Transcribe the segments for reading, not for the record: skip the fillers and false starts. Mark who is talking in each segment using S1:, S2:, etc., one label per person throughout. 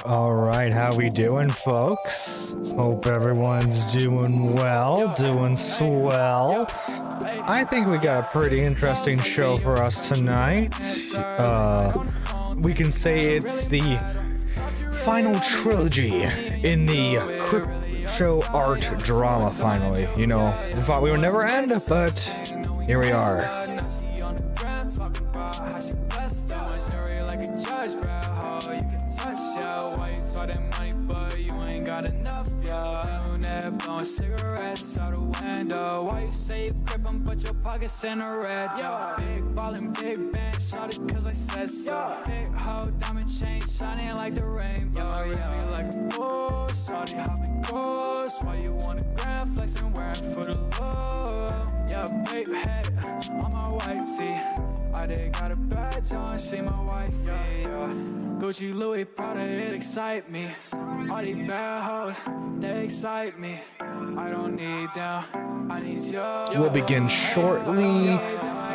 S1: All right, how we doing, folks? Hope everyone's doing well, doing swell. I think we got a pretty interesting show for us tonight. We can say it's the final trilogy in the crypto art drama, finally. You know, we thought we would never end, but here we are.
S2: Blowing cigarettes out the window. Why you say you crippin', but your pockets in the red? Yo, big ballin', big bang, shot it cause I said so. Big hoe, diamond chain, shining like the rainbow. Raise me like a bull, shawty hopping ghost. Why you want a grand flex and wearing for the low? Yeah, big head on my white tee. I did got a badge on, she my wifey, yeah. Gucci, Louis, Prada, it excite me. All these bad hoes, they excite me. I don't need them, I need you.
S1: We'll begin shortly,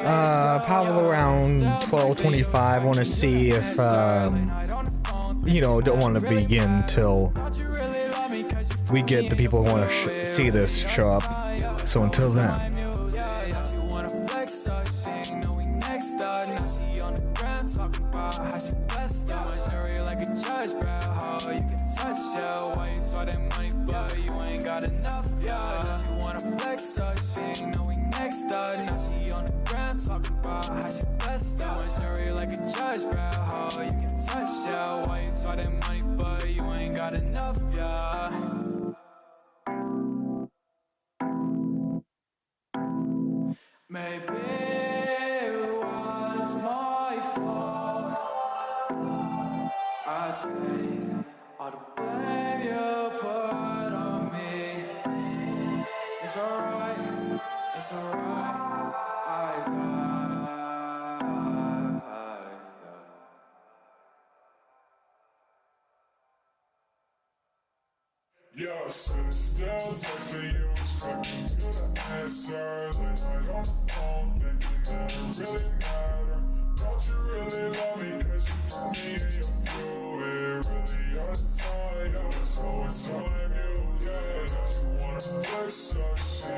S1: probably around 12:25. Want to see if, don't want to begin till we get the people who want to see this show up. So until then.
S2: Talking about how she blessed up, jury like a judge, bro. How you can touch, yeah. Why you talk that money, but you ain't got enough, yeah. Don't you wanna flex up? She ain't know we next up. Now she on the ground talking about how she blessed up, jury like a judge, bro. How you can touch, yeah. Why you talk that money, but you ain't got enough, yeah. Maybe I take all the blame you put on me. It's alright, it's alright. I die.
S3: Yo, sit still, texting you, expecting you to answer. Late night on the phone, thinking that it really matter. Don't you really love me, cause you for me and you do it really untired. So it's time you, yeah. Don't you wanna flex up, see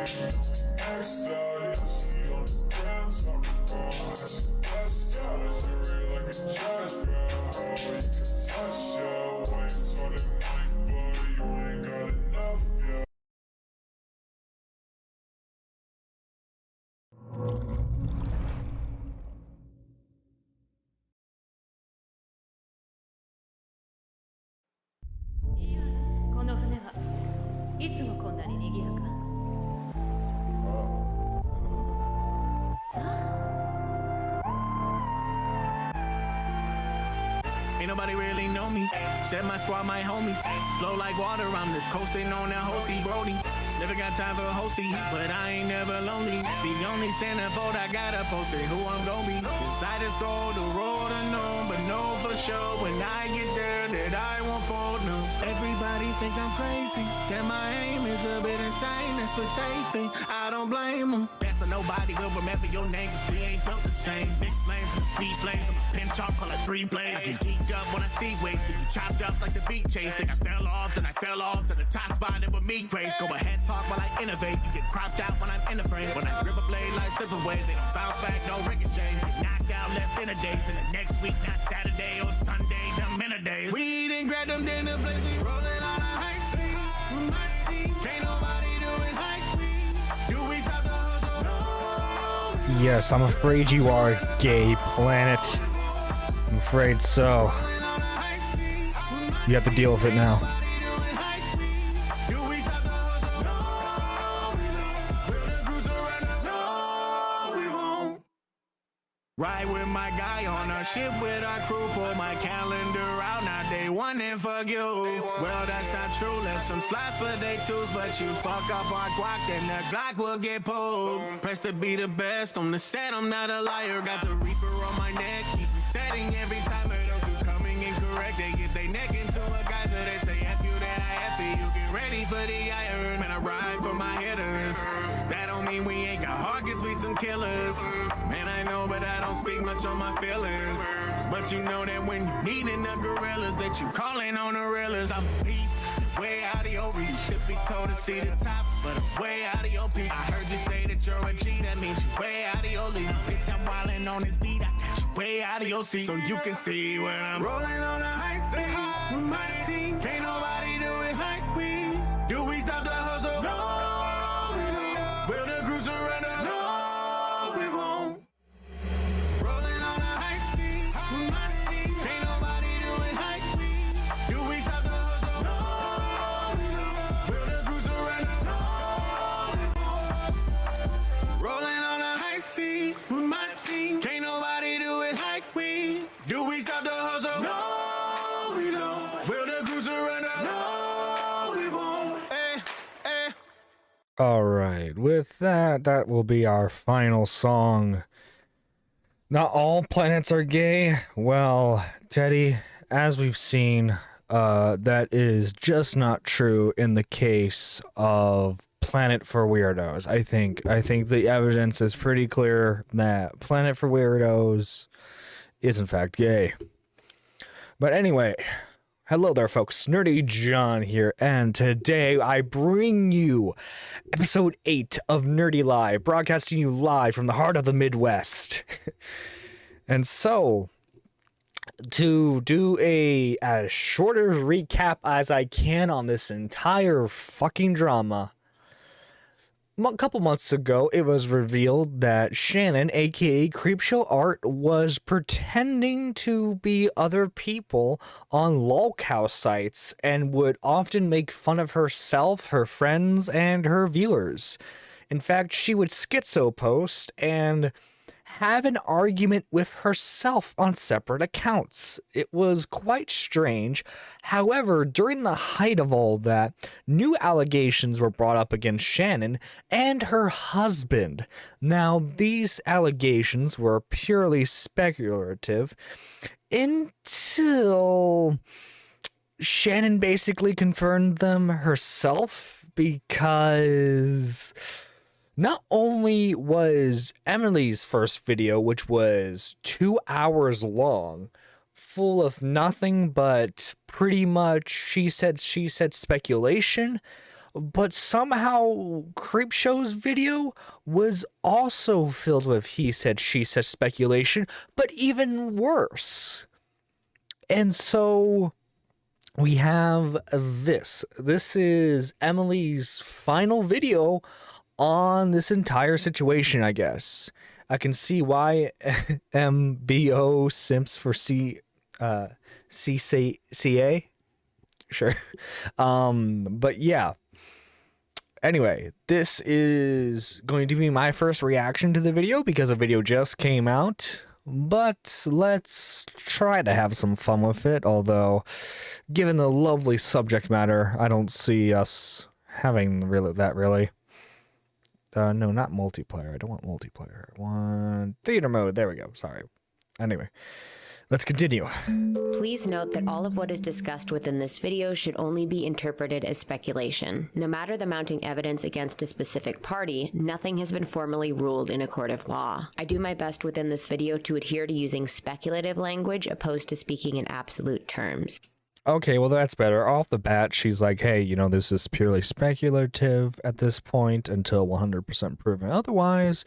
S3: next out, yeah. See on the gram, talking about how she blessed out. Jury like a judge, bro. How you can touch, yeah. Why you talk that money, but you ain't got enough, yeah.
S4: Ain't nobody really know me. Said my squad, my homies. Flow like water, I'm just coasting on that Hosey Brody. Never got time for Hosey, but I ain't never lonely. The only centerfold I gotta post it, who I'm gon' be. Inside the scroll, the road unknown, but know for sure when I get there that I won't fold, no. Everybody think I'm crazy, that my aim is a bit insane, that's what they think, I don't blame them. That's so nobody will remember your name, cause we ain't built the same. Big flames, deep flames, I'm a pin chalk, call it 3 blades. I get geeked up when I see waves, then you chopped up like the beat chase. Think I fell off to the top spot, and with me grace. Go ahead, talk while I innovate, you get cropped out when I'm in the frame. When I grip a blade like slip away, they don't bounce back, no ricochet. Get knocked out, left in a days, and the next week, not Saturday or Sunday, them in a days. We didn't grab them dinner plates, we rolling on a high seat. My team, can't nobody do it like we. Do we stop the hustle? No.
S1: Yes, I'm afraid you are, gay planet. I'm afraid so. You have to deal with it now.
S4: Ride with my guy on a ship with our crew, pull my calendar out, now day one and fuck you. Well, that's not true, left some slots for day twos, but you fuck up our guac, then the Glock will get pulled. Press to be the best on the set, I'm not a liar, got the Reaper on my neck, keep resetting every time of those who coming incorrect, they get their neck into a geyser, they say F you, then I F you, you get ready for the iron, man, I ride for my hitters, that don't mean we ain't got heart, gives me some killers. Man, I know, but I don't speak much on my feelings. But you know that when you needing the gorillas, that you calling on the realers. I'm a beast, way out of your reach. Tippy toe to see the top, but I'm way out of your peak. I heard you say that you're a G, that means you way out of your league. Bitch, I'm wildin' on this beat, I got you way out of your seat. So you can see when I'm rolling on the high seat with my team. Can't nobody do it like we. Do we stop the hustle? No, we don't. Will the crew surrender? No, we won't. Rolling on the high seat with my team. Can't nobody do it like we. Do we stop the hustle? No, we don't. Will the crew surrender? No, we won't. Rolling on the high seat with my team. Can't nobody do it like we. Do we stop the hustle? No, we don't. Will the crew surrender? No, we won't.
S1: All right, with that, that will be our final song. Not all planets are gay. Well, Teddy, as we've seen, that is just not true in the case of Planet for Weirdos. I think the evidence is pretty clear that Planet for Weirdos is in fact gay. But anyway, hello there, folks. Nerdy John here, and today I bring you episode 8 of Nerdy Live, broadcasting you live from the heart of the Midwest. And so, to do as short a recap as I can on this entire fucking drama, a couple months ago, it was revealed that Shannon, aka Creepshow Art, was pretending to be other people on lolcow sites and would often make fun of herself, her friends, and her viewers. In fact, she would schizo post and have an argument with herself on separate accounts. It was quite strange. However, during the height of all that, new allegations were brought up against Shannon and her husband. Now, these allegations were purely speculative until Shannon basically confirmed them herself, because not only was Emily's first video, which was 2 hours long, full of nothing but pretty much she said speculation, but somehow Creepshow's video was also filled with he said, she said speculation, but even worse. And so we have this. This is Emily's final video on this entire situation, I guess. I can see why MBO simps for CCA. Sure. But yeah. Anyway, this is going to be my first reaction to the video because the video just came out. But let's try to have some fun with it. Although, given the lovely subject matter, I don't see us having really. No, not multiplayer. I don't want multiplayer. I want theater mode. There we go. Sorry. Anyway, let's continue.
S5: Please note that all of what is discussed within this video should only be interpreted as speculation. No matter the mounting evidence against a specific party, nothing has been formally ruled in a court of law. I do my best within this video to adhere to using speculative language opposed to speaking in absolute terms.
S1: Okay, well, that's better. Off the bat, she's like, hey, you know, this is purely speculative at this point until 100% proven. Otherwise,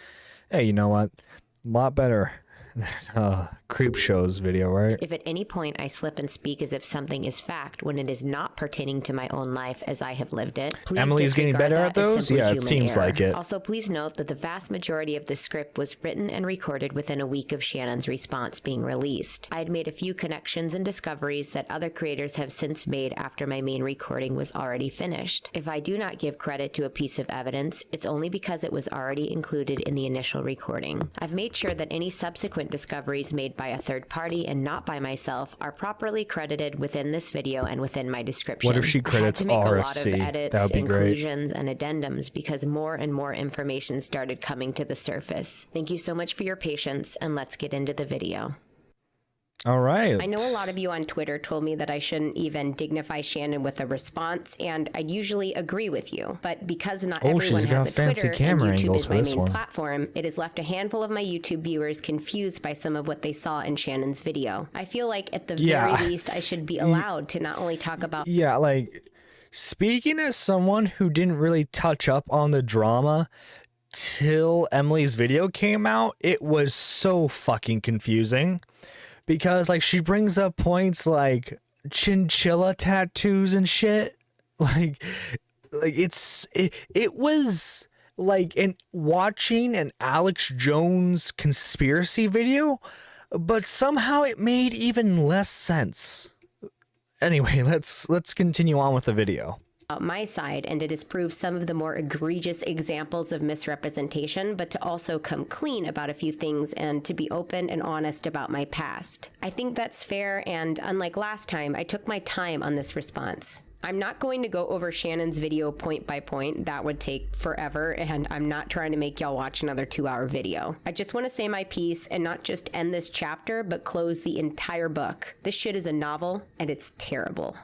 S1: hey, you know what? A lot better than Creepshow's video, right?
S5: If at any point I slip and speak as if something is fact when it is not pertaining to my own life as I have lived it, please
S1: Emily's getting better at those? Yeah, it seems like it.
S5: Also, please note that the vast majority of the script was written and recorded within a week of Shannon's response being released. I had made a few connections and discoveries that other creators have since made after my main recording was already finished. If I do not give credit to a piece of evidence, it's only because it was already included in the initial recording. I've made sure that any subsequent discoveries made by a third party and not by myself are properly credited within this video and within my description.
S1: What if she credits
S5: I had to make
S1: RFC?
S5: a lot of edits,
S1: That would be
S5: inclusions, and addendums because more and more information started coming to the surface. Thank you so much for your patience, and let's get into the video.
S1: All right.
S5: I know a lot of you on Twitter told me that I shouldn't even dignify Shannon with a response, and I'd usually agree with you. But because not everyone
S1: she's got
S5: has a
S1: fancy
S5: Twitter and
S1: camera
S5: YouTube
S1: angles
S5: is
S1: for
S5: my
S1: this
S5: main
S1: one.
S5: platform, it has left a handful of my YouTube viewers confused by some of what they saw in Shannon's video. I feel like at the
S1: Yeah.
S5: very least, I should be allowed to not only talk about
S1: Yeah, like, speaking as someone who didn't really touch up on the drama till Emily's video came out, it was so fucking confusing. Because, like, she brings up points like chinchilla tattoos and shit. Like it was like watching an Alex Jones conspiracy video, but somehow it made even less sense. Anyway, let's continue on with the video.
S5: my side and to disprove some of the more egregious examples of misrepresentation, but to also come clean about a few things and to be open and honest about my past. I think that's fair, and unlike last time, I took my time on this response. I'm not going to go over Shannon's video point by point. That would take forever, and I'm not trying to make y'all watch another 2-hour video. I just want to say my piece and not just end this chapter, but close the entire book. This shit is a novel, and it's terrible.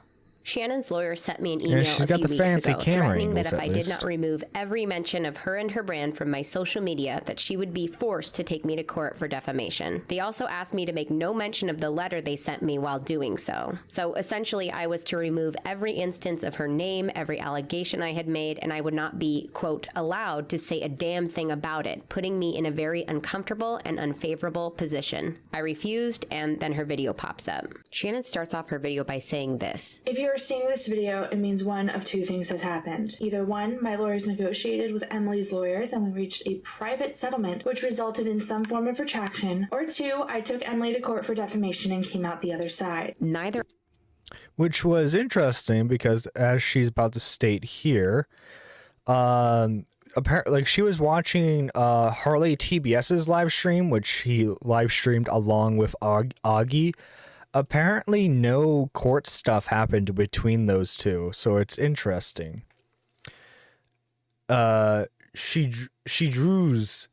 S5: Shannon's lawyer sent me an email
S1: she's
S5: a
S1: got
S5: few
S1: the
S5: weeks
S1: fancy
S5: ago
S1: camera
S5: threatening that
S1: angles,
S5: if
S1: at
S5: I did
S1: least.
S5: not remove every mention of her and her brand from my social media, that she would be forced to take me to court for defamation. They also asked me to make no mention of the letter they sent me while doing so. So essentially, I was to remove every instance of her name, every allegation I had made, and I would not be, quote, allowed to say a damn thing about it, putting me in a very uncomfortable and unfavorable position. I refused, and then her video pops up. Shannon starts off her video by saying this.
S6: If you are seeing this video, it means one of two things has happened. Either one, my lawyers negotiated with Emily's lawyers and we reached a private settlement which resulted in some form of retraction, or two, I took Emily to court for defamation and came out the other side.
S5: Neither.
S1: Which was interesting because, as she's about to state here, apparently, like, she was watching Harley TBS's live stream, which he live streamed along with Augie. Apparently, no court stuff happened between those two, so it's interesting. She drews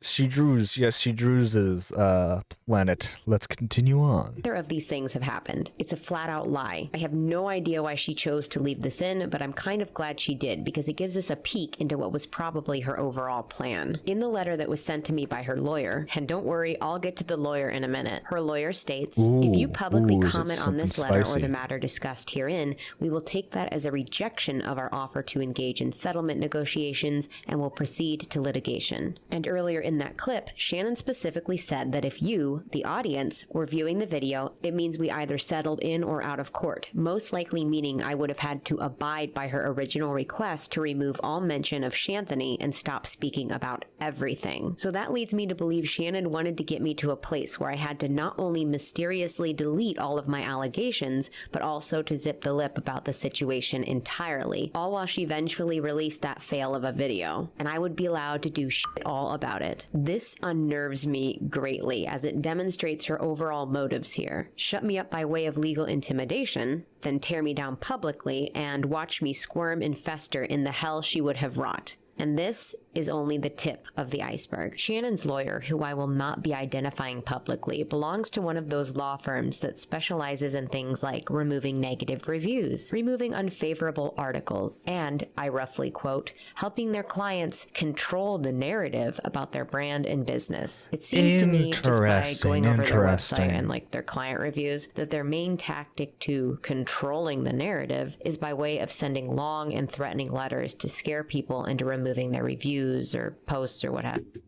S1: planet. Let's continue on.
S5: Neither of these things have happened. It's a flat-out lie. I have no idea why she chose to leave this in, but I'm kind of glad she did, because it gives us a peek into what was probably her overall plan. In the letter that was sent to me by her lawyer, and don't worry, I'll get to the lawyer in a minute, her lawyer states, if you publicly
S1: is it
S5: comment on this
S1: something
S5: letter
S1: spicy?
S5: or the matter discussed herein, we will take that as a rejection of our offer to engage in settlement negotiations and will proceed to litigation. And earlier in that clip, Shannon specifically said that if you, the audience, were viewing the video, it means we either settled in or out of court, most likely meaning I would have had to abide by her original request to remove all mention of Shanthony and stop speaking about everything. So that leads me to believe Shannon wanted to get me to a place where I had to not only mysteriously delete all of my allegations, but also to zip the lip about the situation entirely, all while she eventually released that fail of a video. And I would be allowed to do shit all about it. This unnerves me greatly as it demonstrates her overall motives here. Shut me up by way of legal intimidation, then tear me down publicly and watch me squirm and fester in the hell she would have wrought. And this is only the tip of the iceberg. Shannon's lawyer, who I will not be identifying publicly, belongs to one of those law firms that specializes in things like removing negative reviews, removing unfavorable articles, and, I roughly quote, helping their clients control the narrative about their brand and business. It seems to me, just by going over their website and like their client reviews, that their main tactic to controlling the narrative is by way of sending long and threatening letters to scare people into removing their reviews or posts or what have you.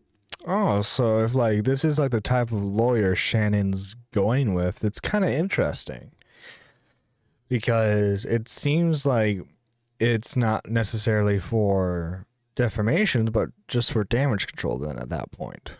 S1: Oh, so if like this is like the type of lawyer Shannon's going with, it's kind of interesting. Because it seems like it's not necessarily for defamation, but just for damage control then at that point.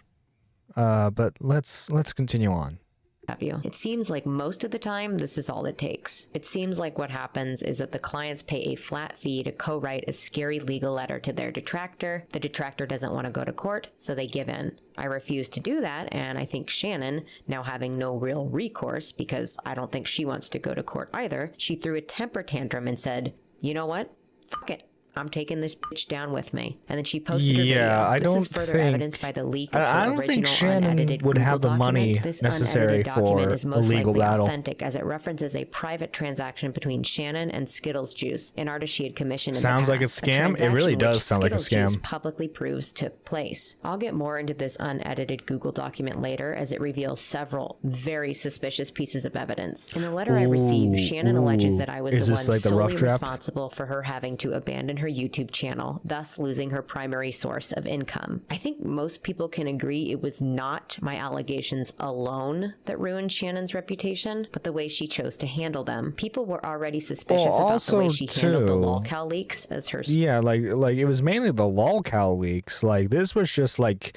S1: But let's continue on.
S5: It seems like most of the time, this is all it takes. It seems like what happens is that the clients pay a flat fee to co-write a scary legal letter to their detractor. The detractor doesn't want to go to court, so they give in. I refuse to do that, and I think Shannon, now having no real recourse, because I don't think she wants to go to court either, she threw a temper tantrum and said, you know what? Fuck it. I'm taking this bitch down with me. And then she posted her
S1: Yeah,
S5: video.
S1: I
S5: This
S1: don't
S5: is further
S1: think-
S5: evidence by the leak of
S1: I
S5: her
S1: don't think
S5: original
S1: Shannon
S5: unedited
S1: would
S5: Google
S1: have the money
S5: document. This
S1: necessary
S5: unedited document
S1: for
S5: is
S1: a
S5: most
S1: legal
S5: likely
S1: battle.
S5: authentic, as it references a private transaction between Shannon and Skittles Juice, an artist she had commissioned in the
S1: Sounds like a
S5: past.
S1: scam. It really
S5: transaction
S1: does
S5: which
S1: sound like a
S5: Skittles Juice
S1: scam.
S5: publicly proves took place. I'll get more into this unedited Google document later, as it reveals several very suspicious pieces of evidence. In the letter I received, Shannon alleges that I was
S1: Is
S5: the
S1: this
S5: one
S1: like the rough
S5: solely
S1: draft?
S5: responsible for her having to abandon her YouTube channel, thus losing her primary source of income. I think most people can agree it was not my allegations alone that ruined Shannon's reputation, but the way she chose to handle them. People were already suspicious
S1: Well,
S5: about the way
S1: also,
S5: she handled the
S1: too,
S5: lolcow leaks as her
S1: Yeah, like it was mainly the lolcow leaks. Like this was just like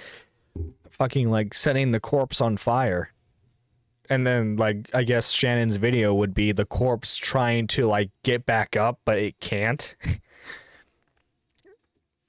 S1: fucking like setting the corpse on fire. And then like I guess Shannon's video would be the corpse trying to like get back up, but it can't.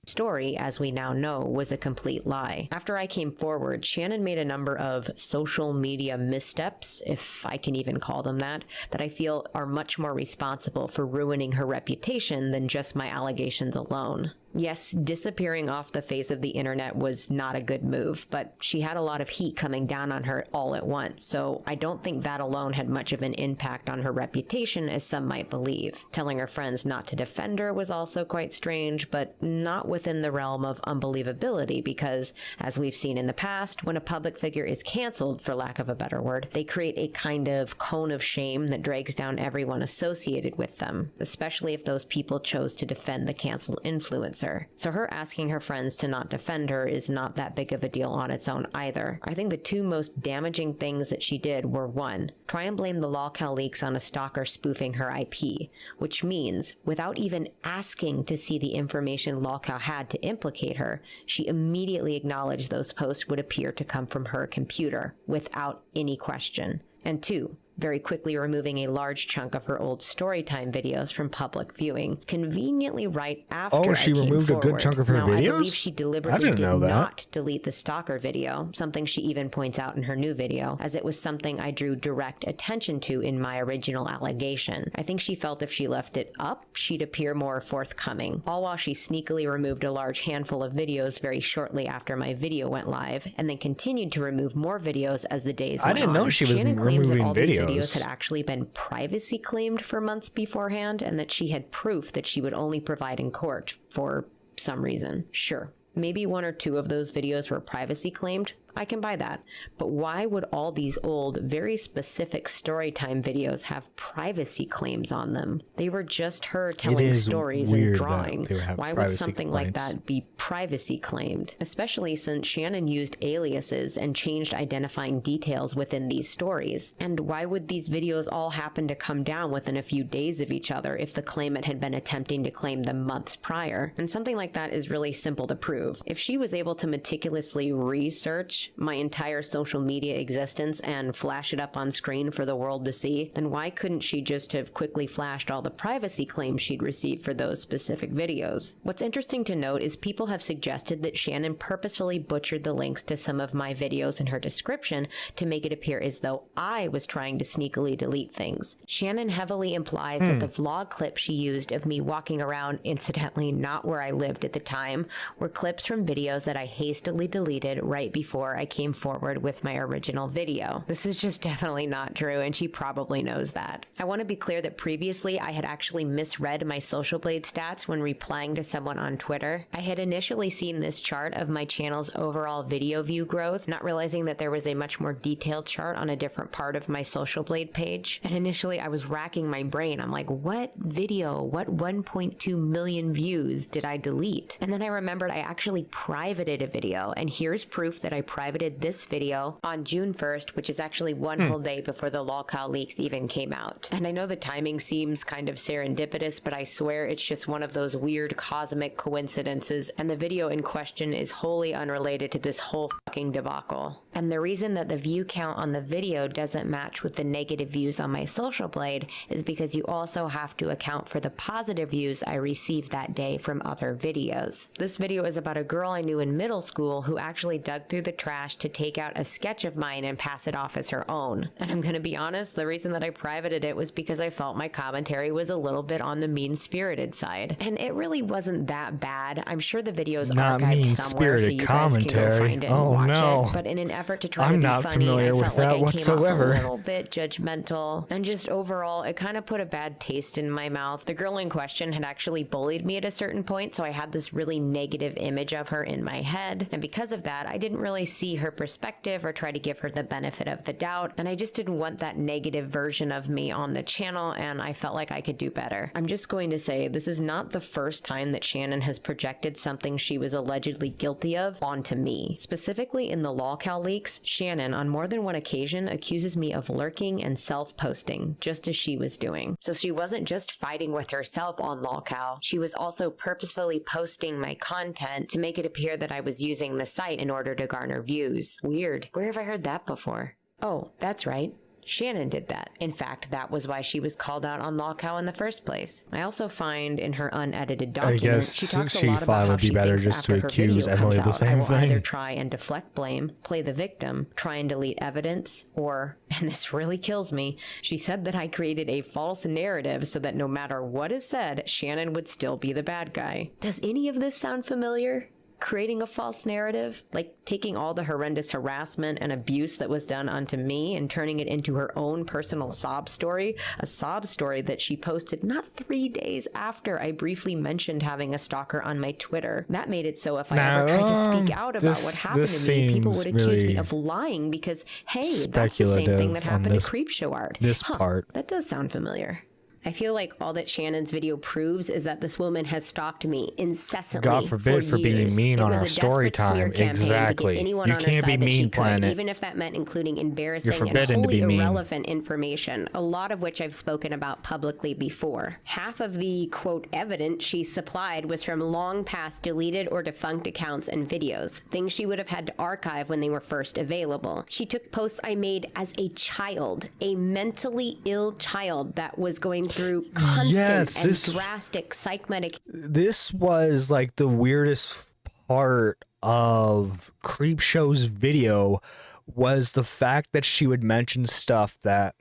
S5: story, as we now know, was a complete lie. After I came forward, Shannon made a number of social media missteps, if I can even call them that I feel are much more responsible for ruining her reputation than just my allegations alone. Yes, disappearing off the face of the internet was not a good move, but she had a lot of heat coming down on her all at once, so I don't think that alone had much of an impact on her reputation as some might believe. Telling her friends not to defend her was also quite strange, but not within the realm of unbelievability because, as we've seen in the past, when a public figure is canceled, for lack of a better word, they create a kind of cone of shame that drags down everyone associated with them, especially if those people chose to defend the canceled influencer. So her asking her friends to not defend her is not that big of a deal on its own either. I think the two most damaging things that she did were, one, try and blame the lolcow leaks on a stalker spoofing her IP, which means, without even asking to see the information lolcow had to implicate her, she immediately acknowledged those posts would appear to come from her computer, without any question. And two, very quickly removing a large chunk of her old Storytime videos from public viewing, conveniently right after
S1: she
S5: I came
S1: removed
S5: forward.
S1: a good chunk of her
S5: now,
S1: videos?
S5: I believe she deliberately
S1: didn't
S5: did
S1: know that.
S5: not delete the stalker video, something she even points out in her new video, as it was something I drew direct attention to in my original allegation. I think she felt if she left it up, she'd appear more forthcoming, all while she sneakily removed a large handful of videos very shortly after my video went live, and then continued to remove more videos as the days went on.
S1: I didn't know she was
S5: Shannon claims that
S1: removing
S5: all these videos
S1: videos.
S5: had actually been privacy claimed for months beforehand, and that she had proof that she would only provide in court for some reason. Sure, maybe one or two of those videos were privacy claimed. I can buy that. But why would all these old, very specific Storytime videos have privacy claims on them? They were just her telling stories and drawing. Why would something like that be privacy claimed? Especially since Shannon used aliases and changed identifying details within these stories. And why would these videos all happen to come down within a few days of each other if the claimant had been attempting to claim them months prior? And something like that is really simple to prove. If she was able to meticulously research my entire social media existence and flash it up on screen for the world to see, then why couldn't she just have quickly flashed all the privacy claims she'd received for those specific videos? What's interesting to note is people have suggested that Shannon purposefully butchered the links to some of my videos in her description to make it appear as though I was trying to sneakily delete things. Shannon heavily implies that the vlog clips she used of me walking around, incidentally not where I lived at the time, were clips from videos that I hastily deleted right before I came forward with my original video. This is just definitely not true, and she probably knows that. I want to be clear that previously I had actually misread my Social Blade stats when replying to someone on Twitter. I had initially seen this chart of my channel's overall video view growth, not realizing that there was a much more detailed chart on a different part of my Social Blade page. And initially I was racking my brain. I'm like, what video, what 1.2 million views did I delete? And then I remembered I actually privated a video, and here's proof that I privated this video on June 1st, which is actually one whole day before the lolcow leaks even came out. And I know the timing seems kind of serendipitous, but I swear it's just one of those weird cosmic coincidences, and the video in question is wholly unrelated to this whole fucking debacle. And the reason that the view count on the video doesn't match with the negative views on my Social Blade is because you also have to account for the positive views I received that day from other videos. This video is about a girl I knew in middle school who actually dug through the trash to take out a sketch of mine and pass it off as her own. And I'm gonna be honest, the reason that I privated it was because I felt my commentary was a little bit on the mean-spirited side. And it really wasn't that bad. I'm sure the video's
S1: Not
S5: archived somewhere so you guys can go find it and watch it. But in an effort to try to be funny, I felt like I came off a little bit judgmental. And just overall, it kind of put a bad taste in my mouth. The girl in question had actually bullied me at a certain point, so I had this really negative image of her in my head. And because of that, I didn't really see her perspective or try to give her the benefit of the doubt. And I just didn't want that negative version of me on the channel, and I felt like I could do better. I'm just going to say, this is not the first time that Shannon has projected something she was allegedly guilty of onto me. Specifically in the lolcow leaks, Shannon on more than one occasion accuses me of lurking and self-posting, just as she was doing. So she wasn't just fighting with herself on lolcow, she was also purposefully posting my content to make it appear that I was using the site in order to garner views. Weird. Where have I heard that before? Oh, that's right. Shannon did that. In fact, that was why she was called out on lolcow in the first place. I also find in her unedited documents, she talks a lot about how she thinks after her video comes out, I will either try and deflect blame, play the victim, try and delete evidence, or, and this really kills me, she said that I created a false narrative so that no matter what is said, Shannon would still be the bad guy. Does any of this sound familiar? Creating a false narrative, like taking all the horrendous harassment and abuse that was done onto me and turning it into her own personal sob story, a sob story that she posted not 3 days after I briefly mentioned having a stalker on my Twitter. That made it so if I ever tried to speak out about what happened to me, people would accuse me of lying because, hey, that's the same thing that happened to Creepshow Art.
S1: This part.
S5: That does sound familiar. I feel like all that Shannon's video proves is that this woman has stalked me incessantly.
S1: God forbid for being mean on our story time. Exactly. You can't be mean, Planet.
S5: Even if that meant including embarrassing and wholly irrelevant information, a lot of which I've spoken about publicly before. Half of the, quote, evidence she supplied was from long past deleted or defunct accounts and videos, things she would have had to archive when they were first available. She took posts I made as a child, a mentally ill child that was going through constant and drastic psych medication.
S1: This was like the weirdest part of Creepshow's video was the fact that she would mention stuff that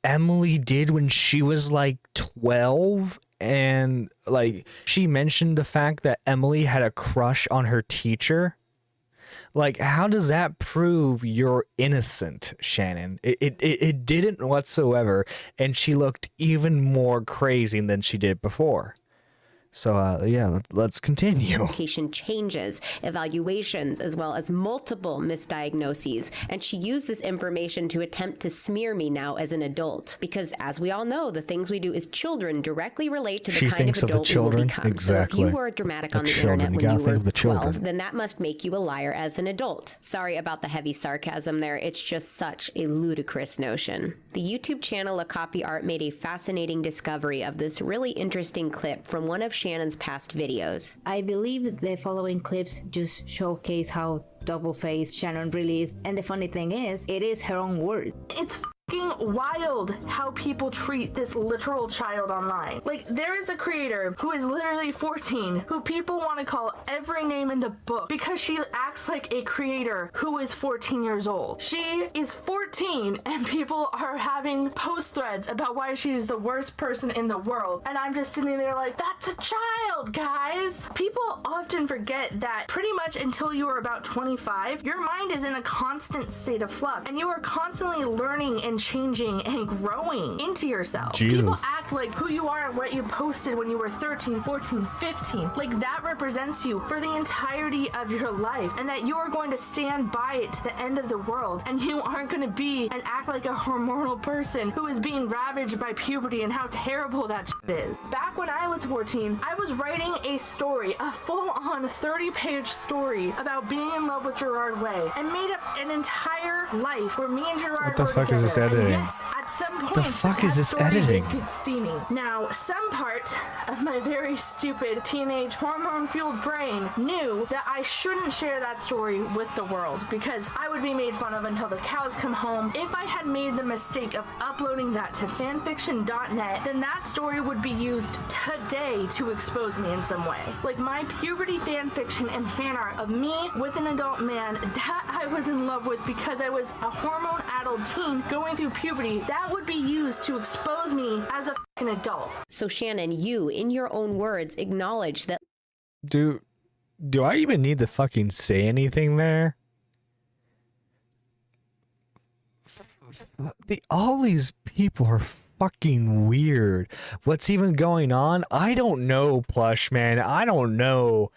S1: Emily did when she was like 12, and like she mentioned the fact that Emily had a crush on her teacher. Like, how does that prove you're innocent, Shannon? It didn't whatsoever, and she looked even more crazy than she did before. So, yeah, let's continue.
S5: Changes, evaluations, as well as multiple misdiagnoses, and she used this information to attempt to smear me now as an adult. Because, as we all know, the things we do as children directly relate to the kind of adult we will become.
S1: Exactly.
S5: So if you were dramatic on the internet when you were 12, then that must make you a liar as an adult. Sorry about the heavy sarcasm there, it's just such a ludicrous notion. The YouTube channel A Copy Art made a fascinating discovery of this really interesting clip from one of Shannon's past videos.
S7: I believe the following clips just showcase how double-faced Shannon really is, and the funny thing is, it is her own word.
S8: It's wild how people treat this literal child online. Like, there is a creator who is literally 14 who people want to call every name in the book because she acts like a creator who is 14 years old. She is 14 and people are having post threads about why she is the worst person in the world, and I'm just sitting there like, that's a child, guys. People often forget that pretty much until you are about 25, your mind is in a constant state of flux and you are constantly learning and changing and growing into yourself.
S1: Jesus.
S8: People act like who you are and what you posted when you were 13, 14, 15. Like that represents you for the entirety of your life, and that you are going to stand by it to the end of the world, and you aren't going to be and act like a hormonal person who is being ravaged by puberty and how terrible that shit is. Back when I was 14, I was writing a story, a full-on 30-page story about being in love with Gerard Way, and made up an entire life where me and Gerard
S1: What the fuck is this editing?
S8: Yes, at some point,
S1: The fuck is this editing?
S8: Get steamy. Now, some part of my very stupid teenage hormone-fueled brain knew that I shouldn't share that story with the world because I would be made fun of until the cows come home. If I had made the mistake of uploading that to fanfiction.net, then that story would be used today to expose me in some way. Like my puberty fanfiction and fan art of me with an adult man that I was in love with because I was a hormone-addled teen going through puberty, that would be used to expose me as a fucking adult.
S5: So Shannon, you, in your own words, acknowledge that...
S1: Do I even need to fucking say anything there? All these people are fucking weird. What's even going on? I don't know, Plush Man. I don't know.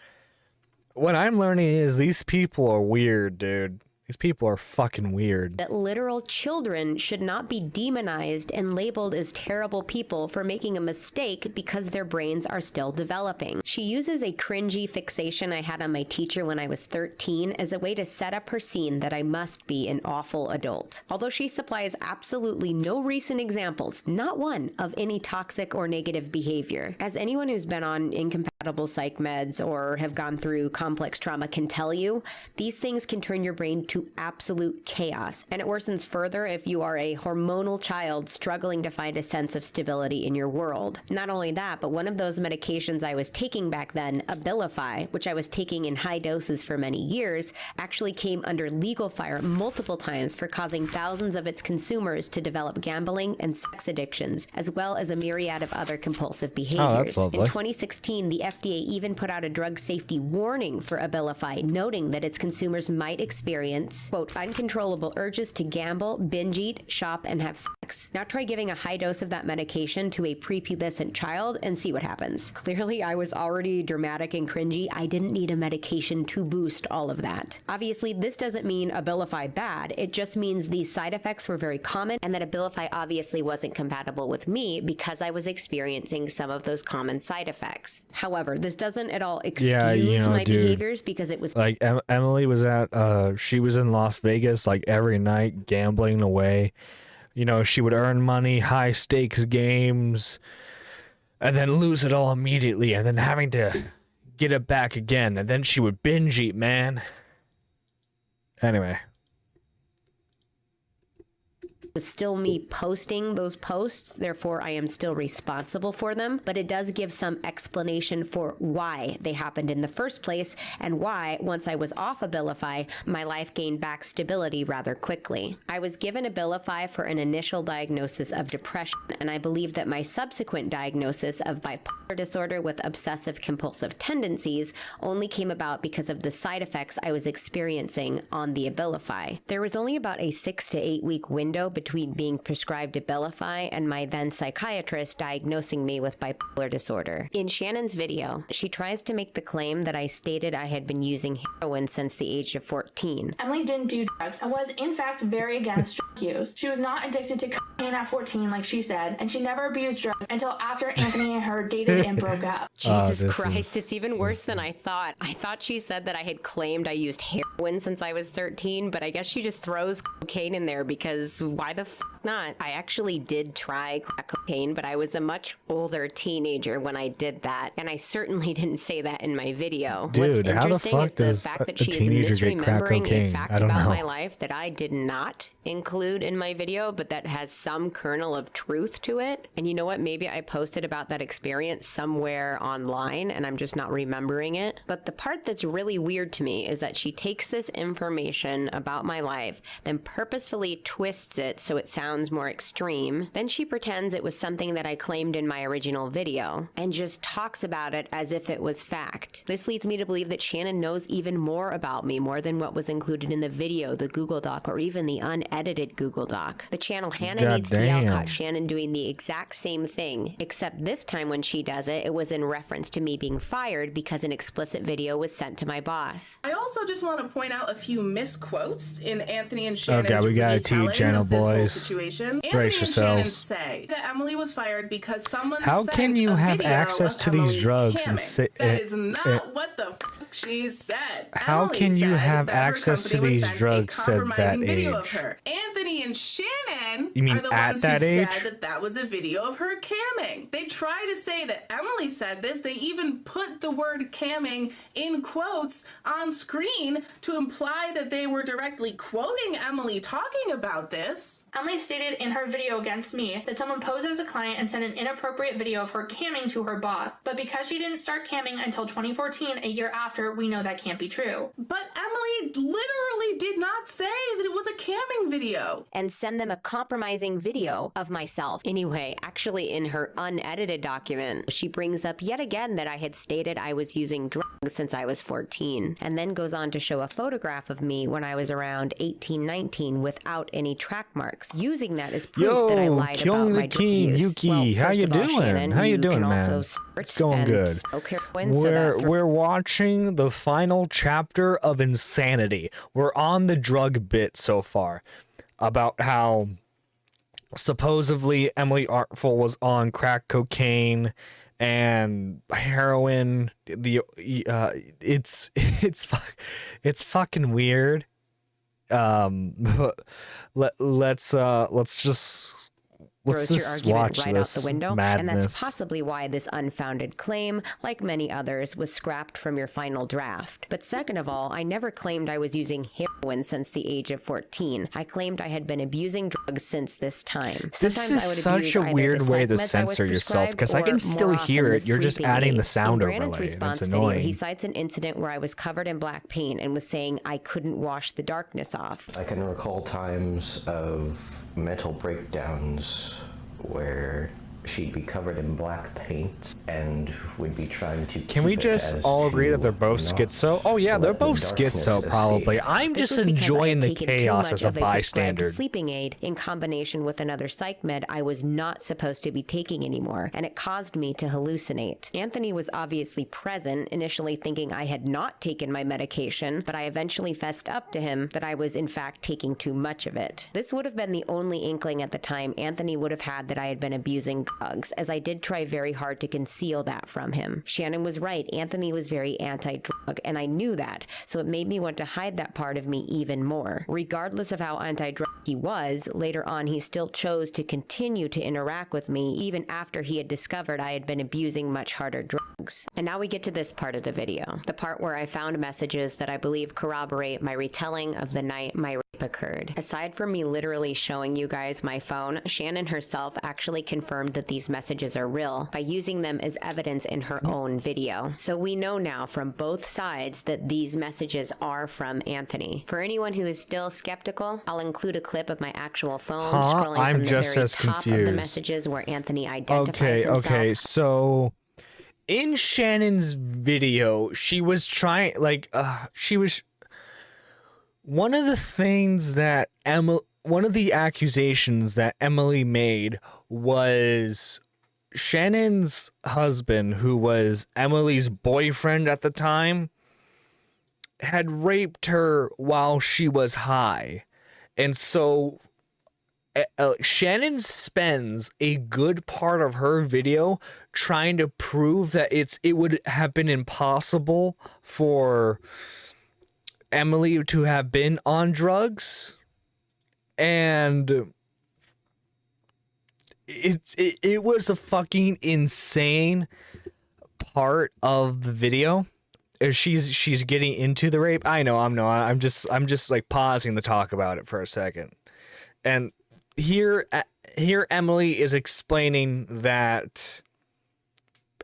S1: What I'm learning is these people are weird, dude. These people are fucking weird.
S5: That literal children should not be demonized and labeled as terrible people for making a mistake because their brains are still developing. She uses a cringy fixation I had on my teacher when I was 13 as a way to set up her scene that I must be an awful adult. Although she supplies absolutely no recent examples, not one, of any toxic or negative behavior. As anyone who's been on incompatible psych meds or have gone through complex trauma can tell you, these things can turn your brain to absolute chaos, and it worsens further if you are a hormonal child struggling to find a sense of stability in your world. Not only that, but one of those medications I was taking back then, Abilify, which I was taking in high doses for many years, actually came under legal fire multiple times for causing thousands of its consumers to develop gambling and sex addictions, as well as a myriad of other compulsive behaviors. In 2016, the FDA even put out a drug safety warning for Abilify, noting that its consumers might experience, quote, uncontrollable urges to gamble, binge eat, shop, and have sex. Now try giving a high dose of that medication to a prepubescent child and see what happens. Clearly, I was already dramatic and cringy. I didn't need a medication to boost all of that. Obviously, this doesn't mean Abilify bad. It just means these side effects were very common and that Abilify obviously wasn't compatible with me because I was experiencing some of those common side effects. However, this doesn't at all excuse my behaviors because it was
S1: like Emily was at she was in Las Vegas like every night gambling away. You know, she would earn money, high stakes games, and then lose it all immediately, and then having to get it back again, and then she would binge eat, man. Anyway.
S5: was still me posting those posts, therefore I am still responsible for them, but it does give some explanation for why they happened in the first place and why, once I was off Abilify, my life gained back stability rather quickly. I was given Abilify for an initial diagnosis of depression, and I believe that my subsequent diagnosis of bipolar disorder with obsessive compulsive tendencies only came about because of the side effects I was experiencing on the Abilify. There was only about a 6 to 8 week window between being prescribed Abilify and my then psychiatrist diagnosing me with bipolar disorder. In Shannon's video, she tries to make the claim that I stated I had been using heroin since the age of 14.
S6: Emily didn't do drugs and was in fact very against drug use. She was not addicted to cocaine at 14 like she said, and she never abused drugs until after Anthony and her dated and broke up.
S5: Jesus Christ, it's even worse than I thought. I thought she said that I had claimed I used heroin since I was 13, but I guess she just throws cocaine in there because why the f not? I actually did try crack cocaine, but I was a much older teenager when I did that, and I certainly didn't say that in my video.
S1: Dude,
S5: what's
S1: how the
S5: interesting
S1: fuck
S5: is the
S1: does
S5: fact that
S1: a
S5: she is
S1: teenager get crack
S5: misremembering a
S1: cocaine?
S5: fact
S1: I don't
S5: about
S1: know.
S5: my life that I did not include in my video, but that has some kernel of truth to it. And you know what? Maybe I posted about that experience somewhere online and I'm just not remembering it. But the part that's really weird to me is that she takes this information about my life, then purposefully twists it so it sounds more extreme. Then she pretends it was something that I claimed in my original video and just talks about it as if it was fact. This leads me to believe that Shannon knows even more about me, more than what was included in the video, the Google Doc, or even the unedited Google Doc. The channel Hannah Needs TL caught Shannon doing the exact same thing, except this time when she does it, it was in reference to me being fired because an explicit video was sent to my boss.
S9: I also just want to point out a few misquotes in Anthony and Shannon's
S1: Okay, we got a T channel, boys.
S9: Situation.
S1: Brace
S9: Anthony and Shannon
S1: yourselves.
S9: say that Emily was fired because someone
S1: How
S9: sent
S1: can you
S9: a
S1: have
S9: video
S1: access
S9: of
S1: to these
S9: Emily
S1: drugs and
S9: camming.
S1: say
S9: That is not what the fuck she said.
S1: How
S9: Emily
S1: can you
S9: said
S1: have
S9: that her
S1: access to
S9: company was
S1: these
S9: sent a
S1: drugs at that
S9: compromising video of
S1: age?
S9: her. Anthony Anthony and Shannon
S1: You mean
S9: are the
S1: at
S9: ones
S1: that
S9: who
S1: age?
S9: said that that was a video of her camming. They try to say that Emily said this. They even put the word camming in quotes on screen to imply that they were directly quoting Emily talking about this.
S6: Emily stated in her video against me that someone posed as a client and sent an inappropriate video of her camming to her boss. But because she didn't start camming until 2014, a year after, we know that can't be true.
S9: But Emily literally did not say that it was a camming video.
S5: And send them a compromising video of myself. Anyway, actually in her unedited document, she brings up yet again that I had stated I was using drugs since I was 14, and then goes on to show a photograph of me when I was around 18, 19 without any track marks, using that as proof that I lied about my drug use.
S1: Yuki,
S5: Well,
S1: how
S5: first
S1: you
S5: of all,
S1: doing?
S5: Shannon,
S1: How you doing,
S5: can
S1: man?
S5: also
S1: It's going good.
S5: smoke heroin, so that
S1: We're watching the final chapter of Insanity. We're on the drug bit so far, about how supposedly Emily Artfull was on crack cocaine and heroin. It's fucking weird. Let's just
S5: throws your argument
S1: watch
S5: right
S1: this
S5: out the window,
S1: madness.
S5: and that's possibly why this unfounded claim, like many others, was scrapped from your final draft. But second of all, I never claimed I was using heroin since the age of 14. I claimed I had been abusing drugs since this time.
S1: This
S5: Sometimes
S1: is
S5: I would
S1: such
S5: abuse
S1: a
S5: either
S1: weird
S5: the
S1: way to
S5: psych meds I was
S1: censor yourself, because I
S5: prescribed,
S1: can
S5: or
S1: still
S5: more
S1: hear
S5: often
S1: it. You're just
S5: sleeping
S1: adding the
S5: aids.
S1: sound
S5: In Brandon's
S1: overlay, and it's
S5: response video,
S1: annoying.
S5: he cites an incident where I was covered in black paint and was saying I couldn't wash the darkness off.
S10: I can recall times of mental breakdowns where she'd be covered in black paint and would be trying to
S1: Can we just all agree that they're both schizo? Oh yeah, they're both schizo probably. I'm
S5: This
S1: just
S5: was because I
S1: enjoying
S5: had
S1: the
S5: taken too
S1: chaos
S5: much
S1: as a
S5: of prescribed
S1: bystander.
S5: sleeping aid in combination with another psych med I was not supposed to be taking anymore, and it caused me to hallucinate. Anthony was obviously present, initially thinking I had not taken my medication, but I eventually fessed up to him that I was in fact taking too much of it. This would have been the only inkling at the time Anthony would have had that I had been abusing drugs, as I did try very hard to conceal that from him. Shannon was right. Anthony was very anti-drug, and I knew that, so it made me want to hide that part of me even more. Regardless of how anti-drug he was, later on he still chose to continue to interact with me even after he had discovered I had been abusing much harder drugs. And now we get to this part of the video, the part where I found messages that I believe corroborate my retelling of the night my rape occurred. Aside from me literally showing you guys my phone, Shannon herself actually confirmed that these messages are real by using them as evidence in her own video. So we know now from both sides that these messages are from Anthony. For anyone who is still skeptical, I'll include a clip of my actual phone scrolling
S1: I'm
S5: from the
S1: just
S5: very
S1: as
S5: top of the
S1: confused.
S5: messages where Anthony identifies himself.
S1: Okay, so in Shannon's video, she was trying, one of the things that one of the accusations that Emily made was Shannon's husband, who was Emily's boyfriend at the time, had raped her while she was high. And so Shannon spends a good part of her video trying to prove that it would have been impossible for Emily to have been on drugs, and it was a fucking insane part of the video. She's getting into the rape. I'm just like pausing to talk about it for a second. And here Emily is explaining that